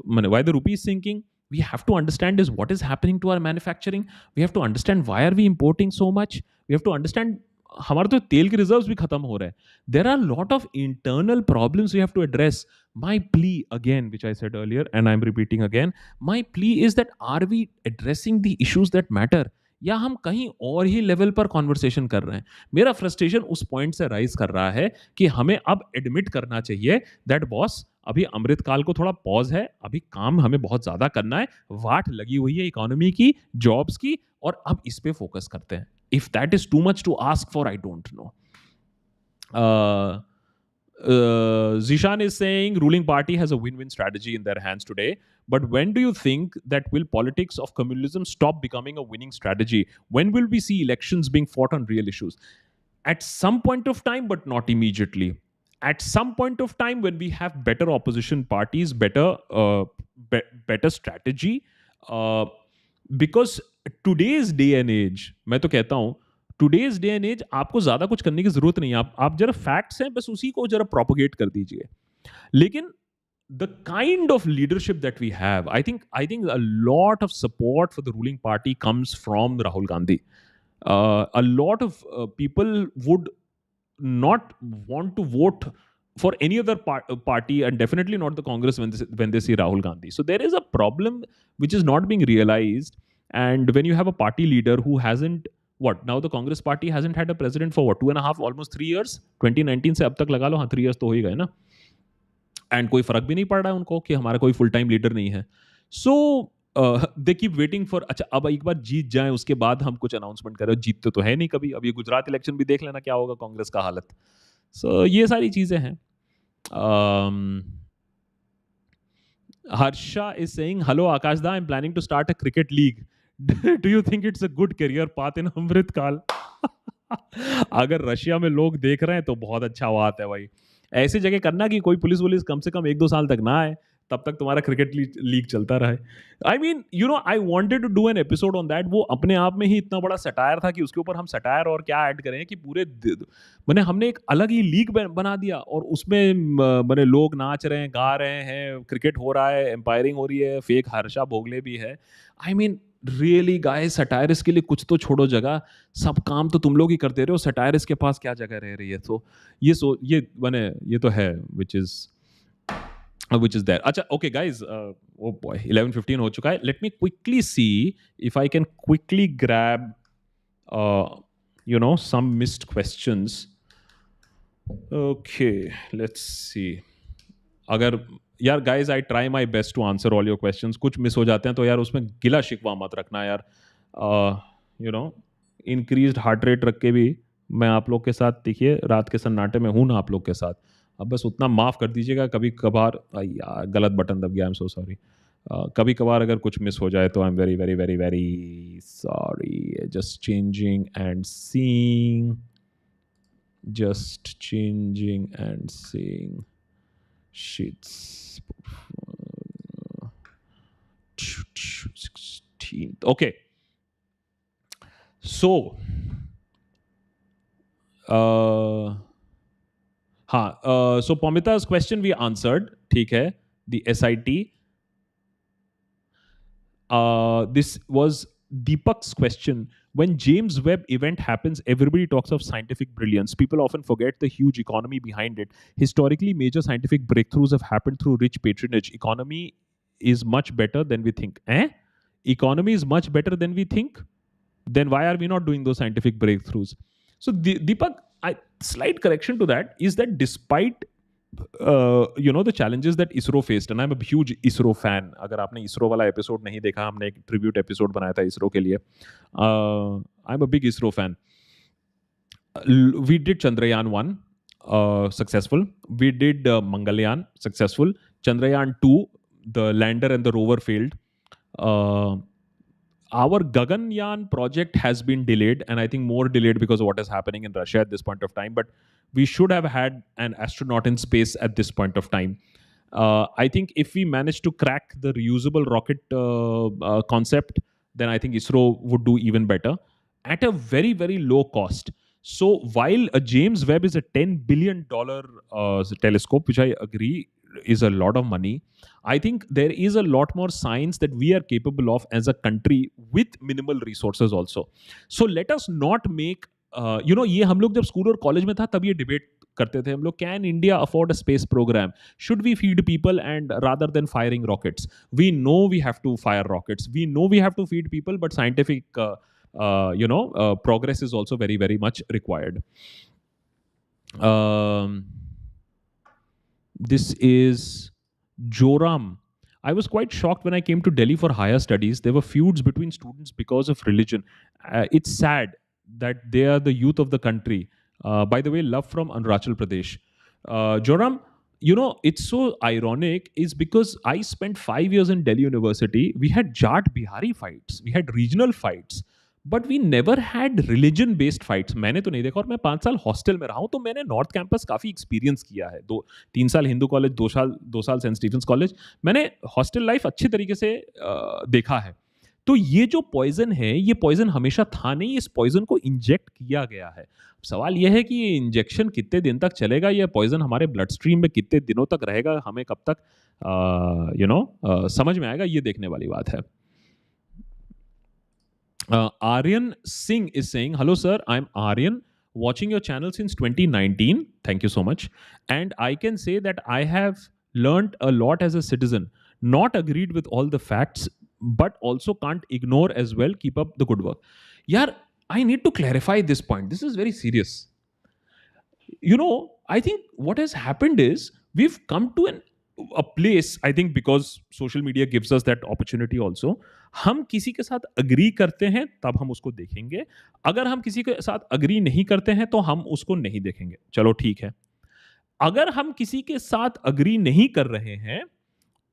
Speaker 1: why the rupee is sinking. We have to understand is what is happening to our manufacturing. We have to understand why are we importing so much. We have to understand हमारे तो तेल के रिजर्व्स भी खत्म हो रहे हैं. There are a lot of internal problems we have to address. My plea again, which I said earlier, and I'm repeating again, my plea is that are we addressing the issues that matter? या हम कहीं और ही लेवल पर कॉन्वर्सेशन कर रहे हैं. मेरा फ्रस्ट्रेशन उस पॉइंट से राइज कर रहा है कि हमें अब एडमिट करना चाहिए दैट बॉस अभी अमृतकाल को थोड़ा पॉज है, अभी काम हमें बहुत ज्यादा करना है, वाट लगी हुई है इकोनॉमी की, जॉब्स की, और अब इस पे फोकस करते हैं. If that is too much to ask for, I don't know. Zishan is saying ruling party has a win-win strategy in their hands today. But when do you think that will politics of communalism stop becoming a winning strategy? When will we see elections being fought on real issues? At some point of time, but not immediately. At some point of time, when we have better opposition parties, better strategy, uh, because today's day and age, मैं तो कहता हूँ टुडेज डे एंड एज आपको ज्यादा कुछ करने की जरूरत नहीं है. आप जरा फैक्ट्स हैं, बस उसी को जरा प्रोपोगेट कर दीजिए. लेकिन the kind of leadership that we have, I think a lot of support for the ruling party comes from Rahul Gandhi. A lot of people would not want to vote for any other party, and definitely not the Congress when they see Rahul Gandhi. So there is a problem which is not being realized. And when you have a party leader who hasn't, what now the Congress party hasn't had a president for what, 2.5, almost 3 years, 2019 से अब तक लगा लो, हाँ 3 years तो हो ही गए ना. एंड कोई फर्क भी नहीं पड़ रहा है उनको कि हमारा कोई फुल टाइम लीडर नहीं है. सो दे कीप वेटिंग फॉर, अच्छा अब एक बार जीत जाए उसके बाद हम कुछ अनाउंसमेंट करें. जीतते तो है नहीं कभी. अब ये गुजरात इलेक्शन भी देख लेना क्या होगा कांग्रेस का हालत. सो ये सारी चीजें हैं. Harsha is saying, hello Akashda, I'm planning to start a cricket league. Do you think it's a good career path in Amrit Kal? अगर रशिया में लोग देख रहे हैं तो बहुत अच्छा बात है भाई. ऐसी जगह करना कि कोई पुलिस वुलिस कम से कम 1-2 साल तक ना आए, तब तक तुम्हारा क्रिकेट लीग चलता रहे. I mean you know I wanted to do an episode on that. वो अपने आप में ही इतना बड़ा सटायर था कि उसके ऊपर हम सटायर और क्या ऐड करें कि पूरे मैंने हमने एक अलग ही लीग बना दिया और उसमें मैंने लोग नाच रहे हैं, गा रहे हैं, क्रिकेट हो रहा है, एम्पायरिंग हो रही है, फेक हर्षा भोगले भी है. आई मीन रियली गाइस, सटायरिस के लिए कुछ तो छोड़ो जगह. सब काम तो तुम लोग ही करते रहे हो, सटायरिस के पास क्या जगह रह रही है. तो ये मैंने ये तो है which is there. Acha, okay guys, oh boy, 11:15 हो चुका है. Let me quickly see if I can quickly grab some missed questions. Okay, let's see. अगर यार guys, I try my best to answer all your questions. कुछ मिस हो जाते हैं तो यार उसमें गिला शिकवा मत रखना यार. इंक्रीज्ड हार्ट रेट रख के भी मैं आप लोग के साथ, देखिए रात के सन्नाटे में हूँ ना आप लोग के साथ. अब बस उतना माफ़ कर दीजिएगा. कभी कभार यार गलत बटन दब गया, आई एम सो सॉरी. कभी कभार अगर कुछ मिस हो जाए तो I am very very very very sorry. Just changing and seeing, just changing and seeing sheets. 16th. Okay. So, so Pamita's question we answered. ठीक है. The SIT. This was Deepak's question. When James Webb event happens, everybody talks of scientific brilliance. People often forget the huge economy behind it. Historically, major scientific breakthroughs have happened through rich patronage. Economy is much better than we think. Economy is much better than we think? Then why are we not doing those scientific breakthroughs? So Deepak, slight correction to that is that despite the challenges that ISRO faced, and I'm a huge ISRO fan. अगर आपने ISRO वाला एपिसोड नहीं देखा, हमने एक ट्रिब्यूट एपिसोड बनाया था ISRO के लिए. I'm a big ISRO fan. We did Chandrayaan 1, successful. We did Mangalyaan, successful. Chandrayaan 2, the lander and the rover failed. Our Gaganyaan project has been delayed, and I think more delayed because of what is happening in Russia at this point of time. But we should have had an astronaut in space at this point of time. I think if we manage to crack the reusable rocket concept, then I think ISRO would do even better at a very, very low cost. So while a James Webb is a $10 billion telescope, which I agree is a lot of money, I think there is a lot more science that we are capable of as a country with minimal resources also. So let us not make, ये हम लोग जब स्कूल और कॉलेज में था तब ये डिबेट करते थे हम लोग, can India afford a space program, should we feed people and rather than firing rockets. We know we have to fire rockets, we know we have to feed people, but scientific progress is also very, very much required. This is Joram. I was quite shocked when I came to Delhi for higher studies. There were feuds between students because of religion. It's sad that they are the youth of the country. By the way, love from Arunachal Pradesh. Joram, it's so ironic is because I spent 5 years in Delhi University. We had Jat Bihari fights. We had regional fights. But we never had religion based fights. मैंने तो नहीं देखा, और मैं 5 साल हॉस्टल में रहा हूँ, तो मैंने नॉर्थ कैंपस काफ़ी एक्सपीरियंस किया है. 3 साल हिंदू कॉलेज, 2 साल सेंट स्टीफेंस कॉलेज. मैंने हॉस्टल लाइफ अच्छे तरीके से देखा है. तो ये जो पॉइजन है, ये पॉइजन हमेशा था नहीं, इस पॉइजन को इंजेक्ट किया गया है. सवाल यह है कि ये इंजेक्शन कितने दिन तक चलेगा, ये पॉइजन हमारे ब्लड स्ट्रीम में कितने दिनों तक रहेगा, हमें कब तक समझ में आएगा, ये देखने वाली बात है. Aryan Singh is saying, hello sir, I'm Aryan, watching your channel since 2019. Thank you so much. And I can say that I have learned a lot as a citizen. Not agreed with all the facts, but also can't ignore as well. Keep up the good work. Yeah, I need to clarify this point. This is very serious. I think what has happened is we've come to a place, I think because social media gives us that opportunity also. हम किसी के साथ अग्री करते हैं तब हम उसको देखेंगे, अगर हम किसी के साथ अग्री नहीं करते हैं तो हम उसको नहीं देखेंगे. चलो ठीक है. अगर हम किसी के साथ अग्री नहीं कर रहे हैं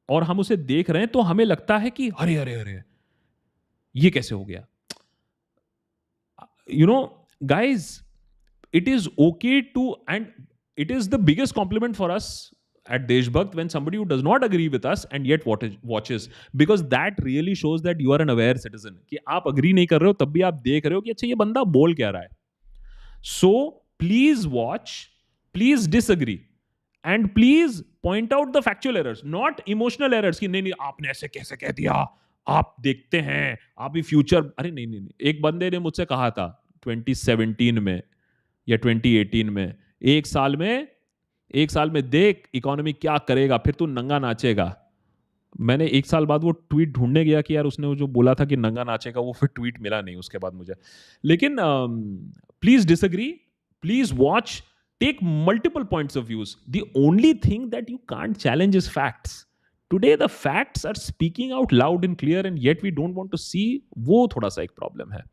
Speaker 1: और हम उसे देख रहे हैं तो हमें लगता है कि अरे अरे अरे ये कैसे हो गया. Guys, it is okay to, and it is the biggest compliment for us at Deshbhakt when somebody who does not agree with us and yet watches, because that really shows that you are an aware citizen. कि आप agree नहीं कर रहे हो तब भी आप देख रहे हो कि अच्छा ये बंदा बोल क्या रहा है. So please watch, please disagree, and please point out the factual errors, not emotional errors कि नहीं आपने ऐसे कैसे कह दिया, आप देखते हैं, आप भी फ्यूचर. अरे नहीं. एक बंदे ने मुझसे कहा था 2017 में या 2018 में, एक साल में देख इकोनॉमी क्या करेगा, फिर तू नंगा नाचेगा. मैंने 1 साल बाद वो ट्वीट ढूंढने गया कि यार उसने वो जो बोला था कि नंगा नाचेगा, वो फिर ट्वीट मिला नहीं उसके बाद मुझे. लेकिन please disagree, please watch, take multiple points of views. The only thing that you can't challenge is facts. Today the facts are speaking out loud and clear, and yet we don't want to see. वो थोड़ा सा एक प्रॉब्लम है.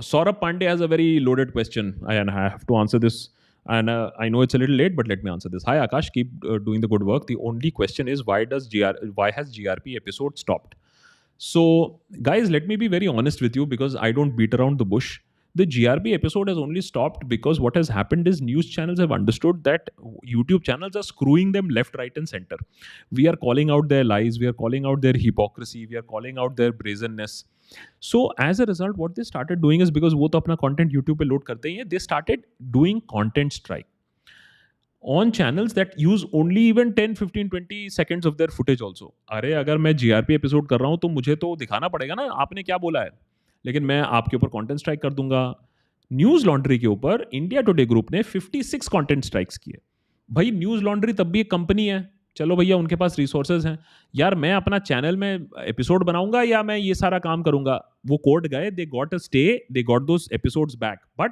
Speaker 1: Saurabh Pandey has a very loaded question, and I have to answer this. And I know it's a little late, but let me answer this. Hi Akash, keep doing the good work. The only question is why has GRP episode stopped? So guys, let me be very honest with you, because I don't beat around the bush. The GRP episode has only stopped because what has happened is news channels have understood that YouTube channels are screwing them left, right, and center. We are calling out their lies, we are calling out their hypocrisy, we are calling out their brazenness. So as a result, what they started doing is, because वो तो अपना content YouTube पे load करते ही हैं, they started doing content strike on channels that use only even 10, 15, 20 seconds of their footage also. अरे अगर मैं GRP episode कर रहा हूँ तो मुझे तो दिखाना पड़ेगा ना आपने क्या बोला है, लेकिन मैं आपके ऊपर कंटेंट स्ट्राइक कर दूंगा. न्यूज़ लॉन्ड्री के ऊपर इंडिया टुडे ग्रुप ने 56 कंटेंट स्ट्राइक्स किए. भाई न्यूज़ लॉन्ड्री तब भी एक कंपनी है, चलो भैया उनके पास रिसोर्सेज हैं. यार मैं अपना चैनल में एपिसोड बनाऊंगा या मैं ये सारा काम करूंगा. वो कोर्ट गए, they got a stay, they got those episodes back, but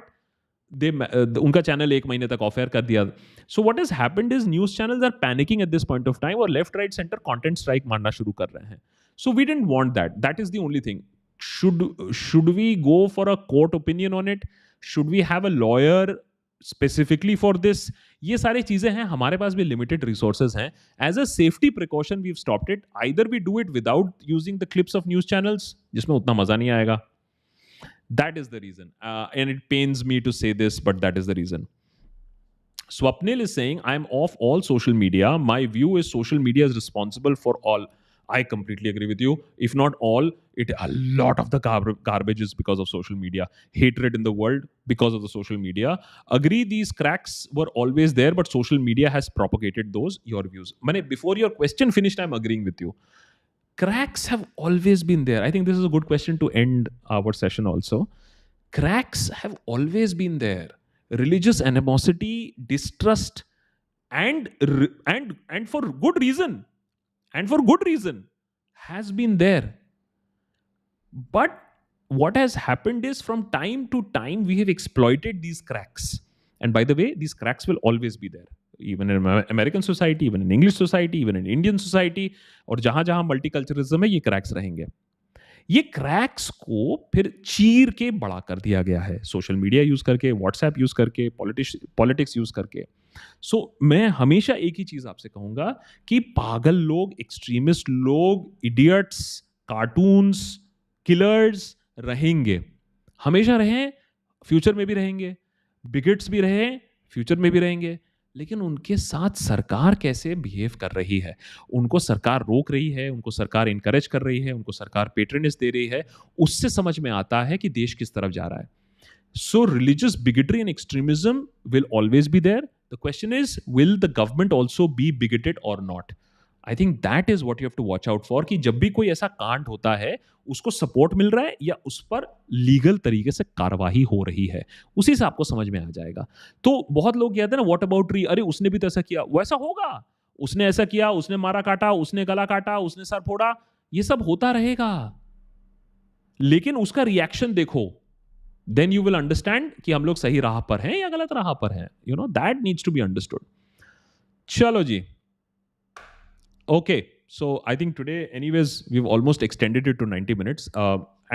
Speaker 1: उनका चैनल 1 महीने तक ऑफ एयर कर दिया. So what has happened is news channels are panicking at this point of time और left right center content strike मारना शुरू कर रहे हैं. So we didn't want that. That is the only thing. Should we go for a court opinion on it? Should we have a lawyer specifically for this? ये सारी चीजें हैं. हमारे पास भी limited resources हैं. As a safety precaution we've stopped it. Either we do it without using the clips of news channels जिसमें उतना मजा नहीं आएगा. That is the reason. And it pains me to say this, but that is the reason. Swapnil is saying, I'm off all social media. My view is social media is responsible for all. I completely agree with you. If not all, a lot of the garbage is because of social media. Hatred in the world because of the social media. Agree, these cracks were always there, but social media has propagated those, your views. Mane, before your question finished, I'm agreeing with you. Cracks have always been there. I think this is a good question to end our session also. Cracks have always been there. Religious animosity, distrust, and for good reason. And for good reason has been there. But what has happened is from time to time we have exploited these cracks. And by the way, these cracks will always be there. Even in American society, even in English society, even in Indian society, और जहां जहां मल्टीकल्चरलिज्म है ये क्रैक्स रहेंगे. ये क्रैक्स को फिर चीर के बड़ा कर दिया गया है सोशल मीडिया यूज करके, व्हाट्सएप यूज करके, पॉलिटिक्स यूज करके. सो मैं हमेशा एक ही चीज आपसे कहूंगा कि पागल लोग, एक्सट्रीमिस्ट लोग, इडियट्स, कार्टून्स, किलर्स रहेंगे, हमेशा रहे, फ्यूचर में भी रहेंगे. बिगेट्स भी रहे, फ्यूचर में भी रहेंगे. लेकिन उनके साथ सरकार कैसे बिहेव कर रही है, उनको सरकार रोक रही है, उनको सरकार इनकरेज कर रही है, उनको सरकार पेट्रनेस दे रही है, उससे समझ में आता है कि देश किस तरफ जा रहा है. So religious bigotry and extremism will always be there. The question is, will the government also be bigoted or not? I think that is what you have to watch out for, कि जब भी कोई ऐसा कांड होता है उसको सपोर्ट मिल रहा है या उस पर लीगल तरीके से कार्रवाई हो रही है, उसी से आपको समझ में आ जाएगा. तो बहुत लोग कहते हैं ना, व्हाट अबाउट ट्री, अरे उसने भी तो ऐसा किया, वैसा होगा, उसने ऐसा किया, उसने मारा काटा, उसने गला काटा, उसने सर फोड़ा, ये सब होता रहेगा. लेकिन उसका रिएक्शन देखो, देन यू विल अंडरस्टैंड कि हम लोग सही राह पर हैं या गलत राह पर हैं. You know, that needs to be understood. चलो जी. Okay, so I think today, anyways, we've almost extended it to 90 minutes.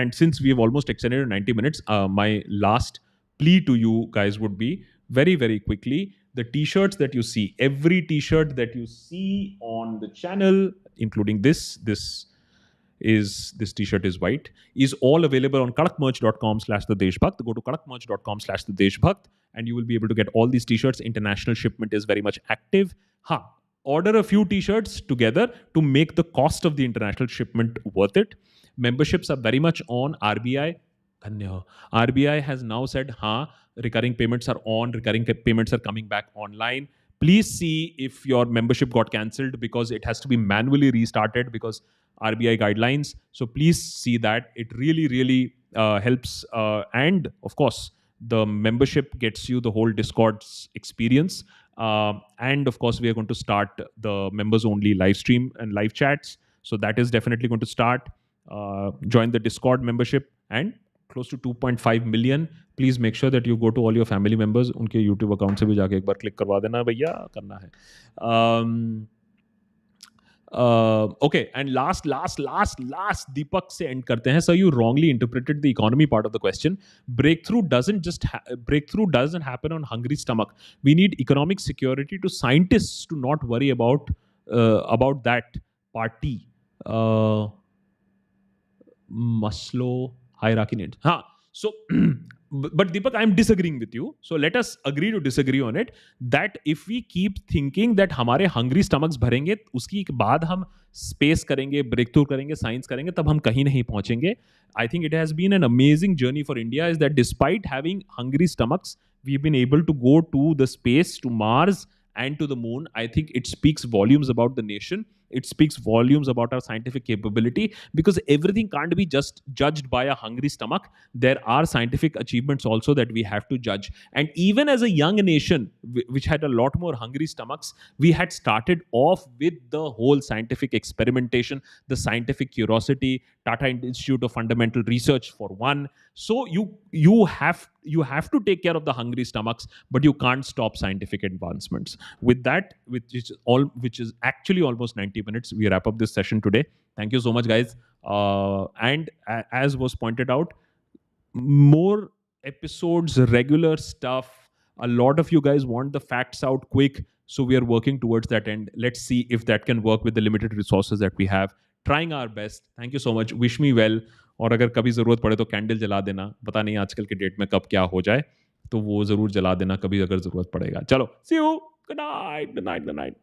Speaker 1: And since we've almost extended it to 90 minutes, my last plea to you guys would be very, very quickly, the t-shirts that you see, every t-shirt that you see on the channel, including this t-shirt is white, is all available on kadakmerch.com/thedeshbhakt. Go to kadakmerch.com/thedeshbhakt and you will be able to get all these t-shirts. International shipment is very much active. Order a few t-shirts together to make the cost of the international shipment worth it. Memberships are very much on. RBI has now said, recurring payments are on, recurring payments are coming back online. Please see if your membership got cancelled, because it has to be manually restarted because RBI guidelines. So please see that. It really, really helps. And of course, the membership gets you the whole Discord's experience. And of course, we are going to start the members only live stream and live chats. So that is definitely going to start. Join the Discord membership, and close to 2.5 million. Please make sure that you go to all your family members. उनके YouTube account से भी जाके एक बार click करवा देना भैया, करना है. Okay, and last Deepak से end करते हैं. So you wrongly interpreted the economy part of the question. Breakthrough doesn't happen on hungry stomach. We need economic security to scientists to not worry about that party. Maslow hierarchy needs. So but Deepak, I'm disagreeing with you. So let us agree to disagree on it. That if we keep thinking that हमारे hungry stomachs भरेंगे, उसकी बाद हम space करेंगे, breakthrough करेंगे, science करेंगे, तब हम कहीं नहीं पहुंचेंगे. I think it has been an amazing journey for India, is that despite having hungry stomachs, we've been able to go to the space, to Mars and to the moon. I think it speaks volumes about the nation. It speaks volumes about our scientific capability, because everything can't be just judged by a hungry stomach. There are scientific achievements also that we have to judge. And even as a young nation, which had a lot more hungry stomachs, we had started off with the whole scientific experimentation, the scientific curiosity, Tata Institute of Fundamental Research for one. So you have, you have to take care of the hungry stomachs, but you can't stop scientific advancements. With that, which is actually almost 90 minutes, we wrap up this session today. Thank you so much, guys. As was pointed out, more episodes, regular stuff. A lot of you guys want the facts out quick, so we are working towards that end. Let's see if that can work with the limited resources that we have. Trying our best. Thank you so much. Wish me well. और अगर कभी ज़रूरत पड़े तो कैंडल जला देना. पता नहीं आजकल के डेट में कब क्या हो जाए, तो वो ज़रूर जला देना कभी अगर ज़रूरत पड़ेगा. चलो, see you. Good night. Good night. Good night.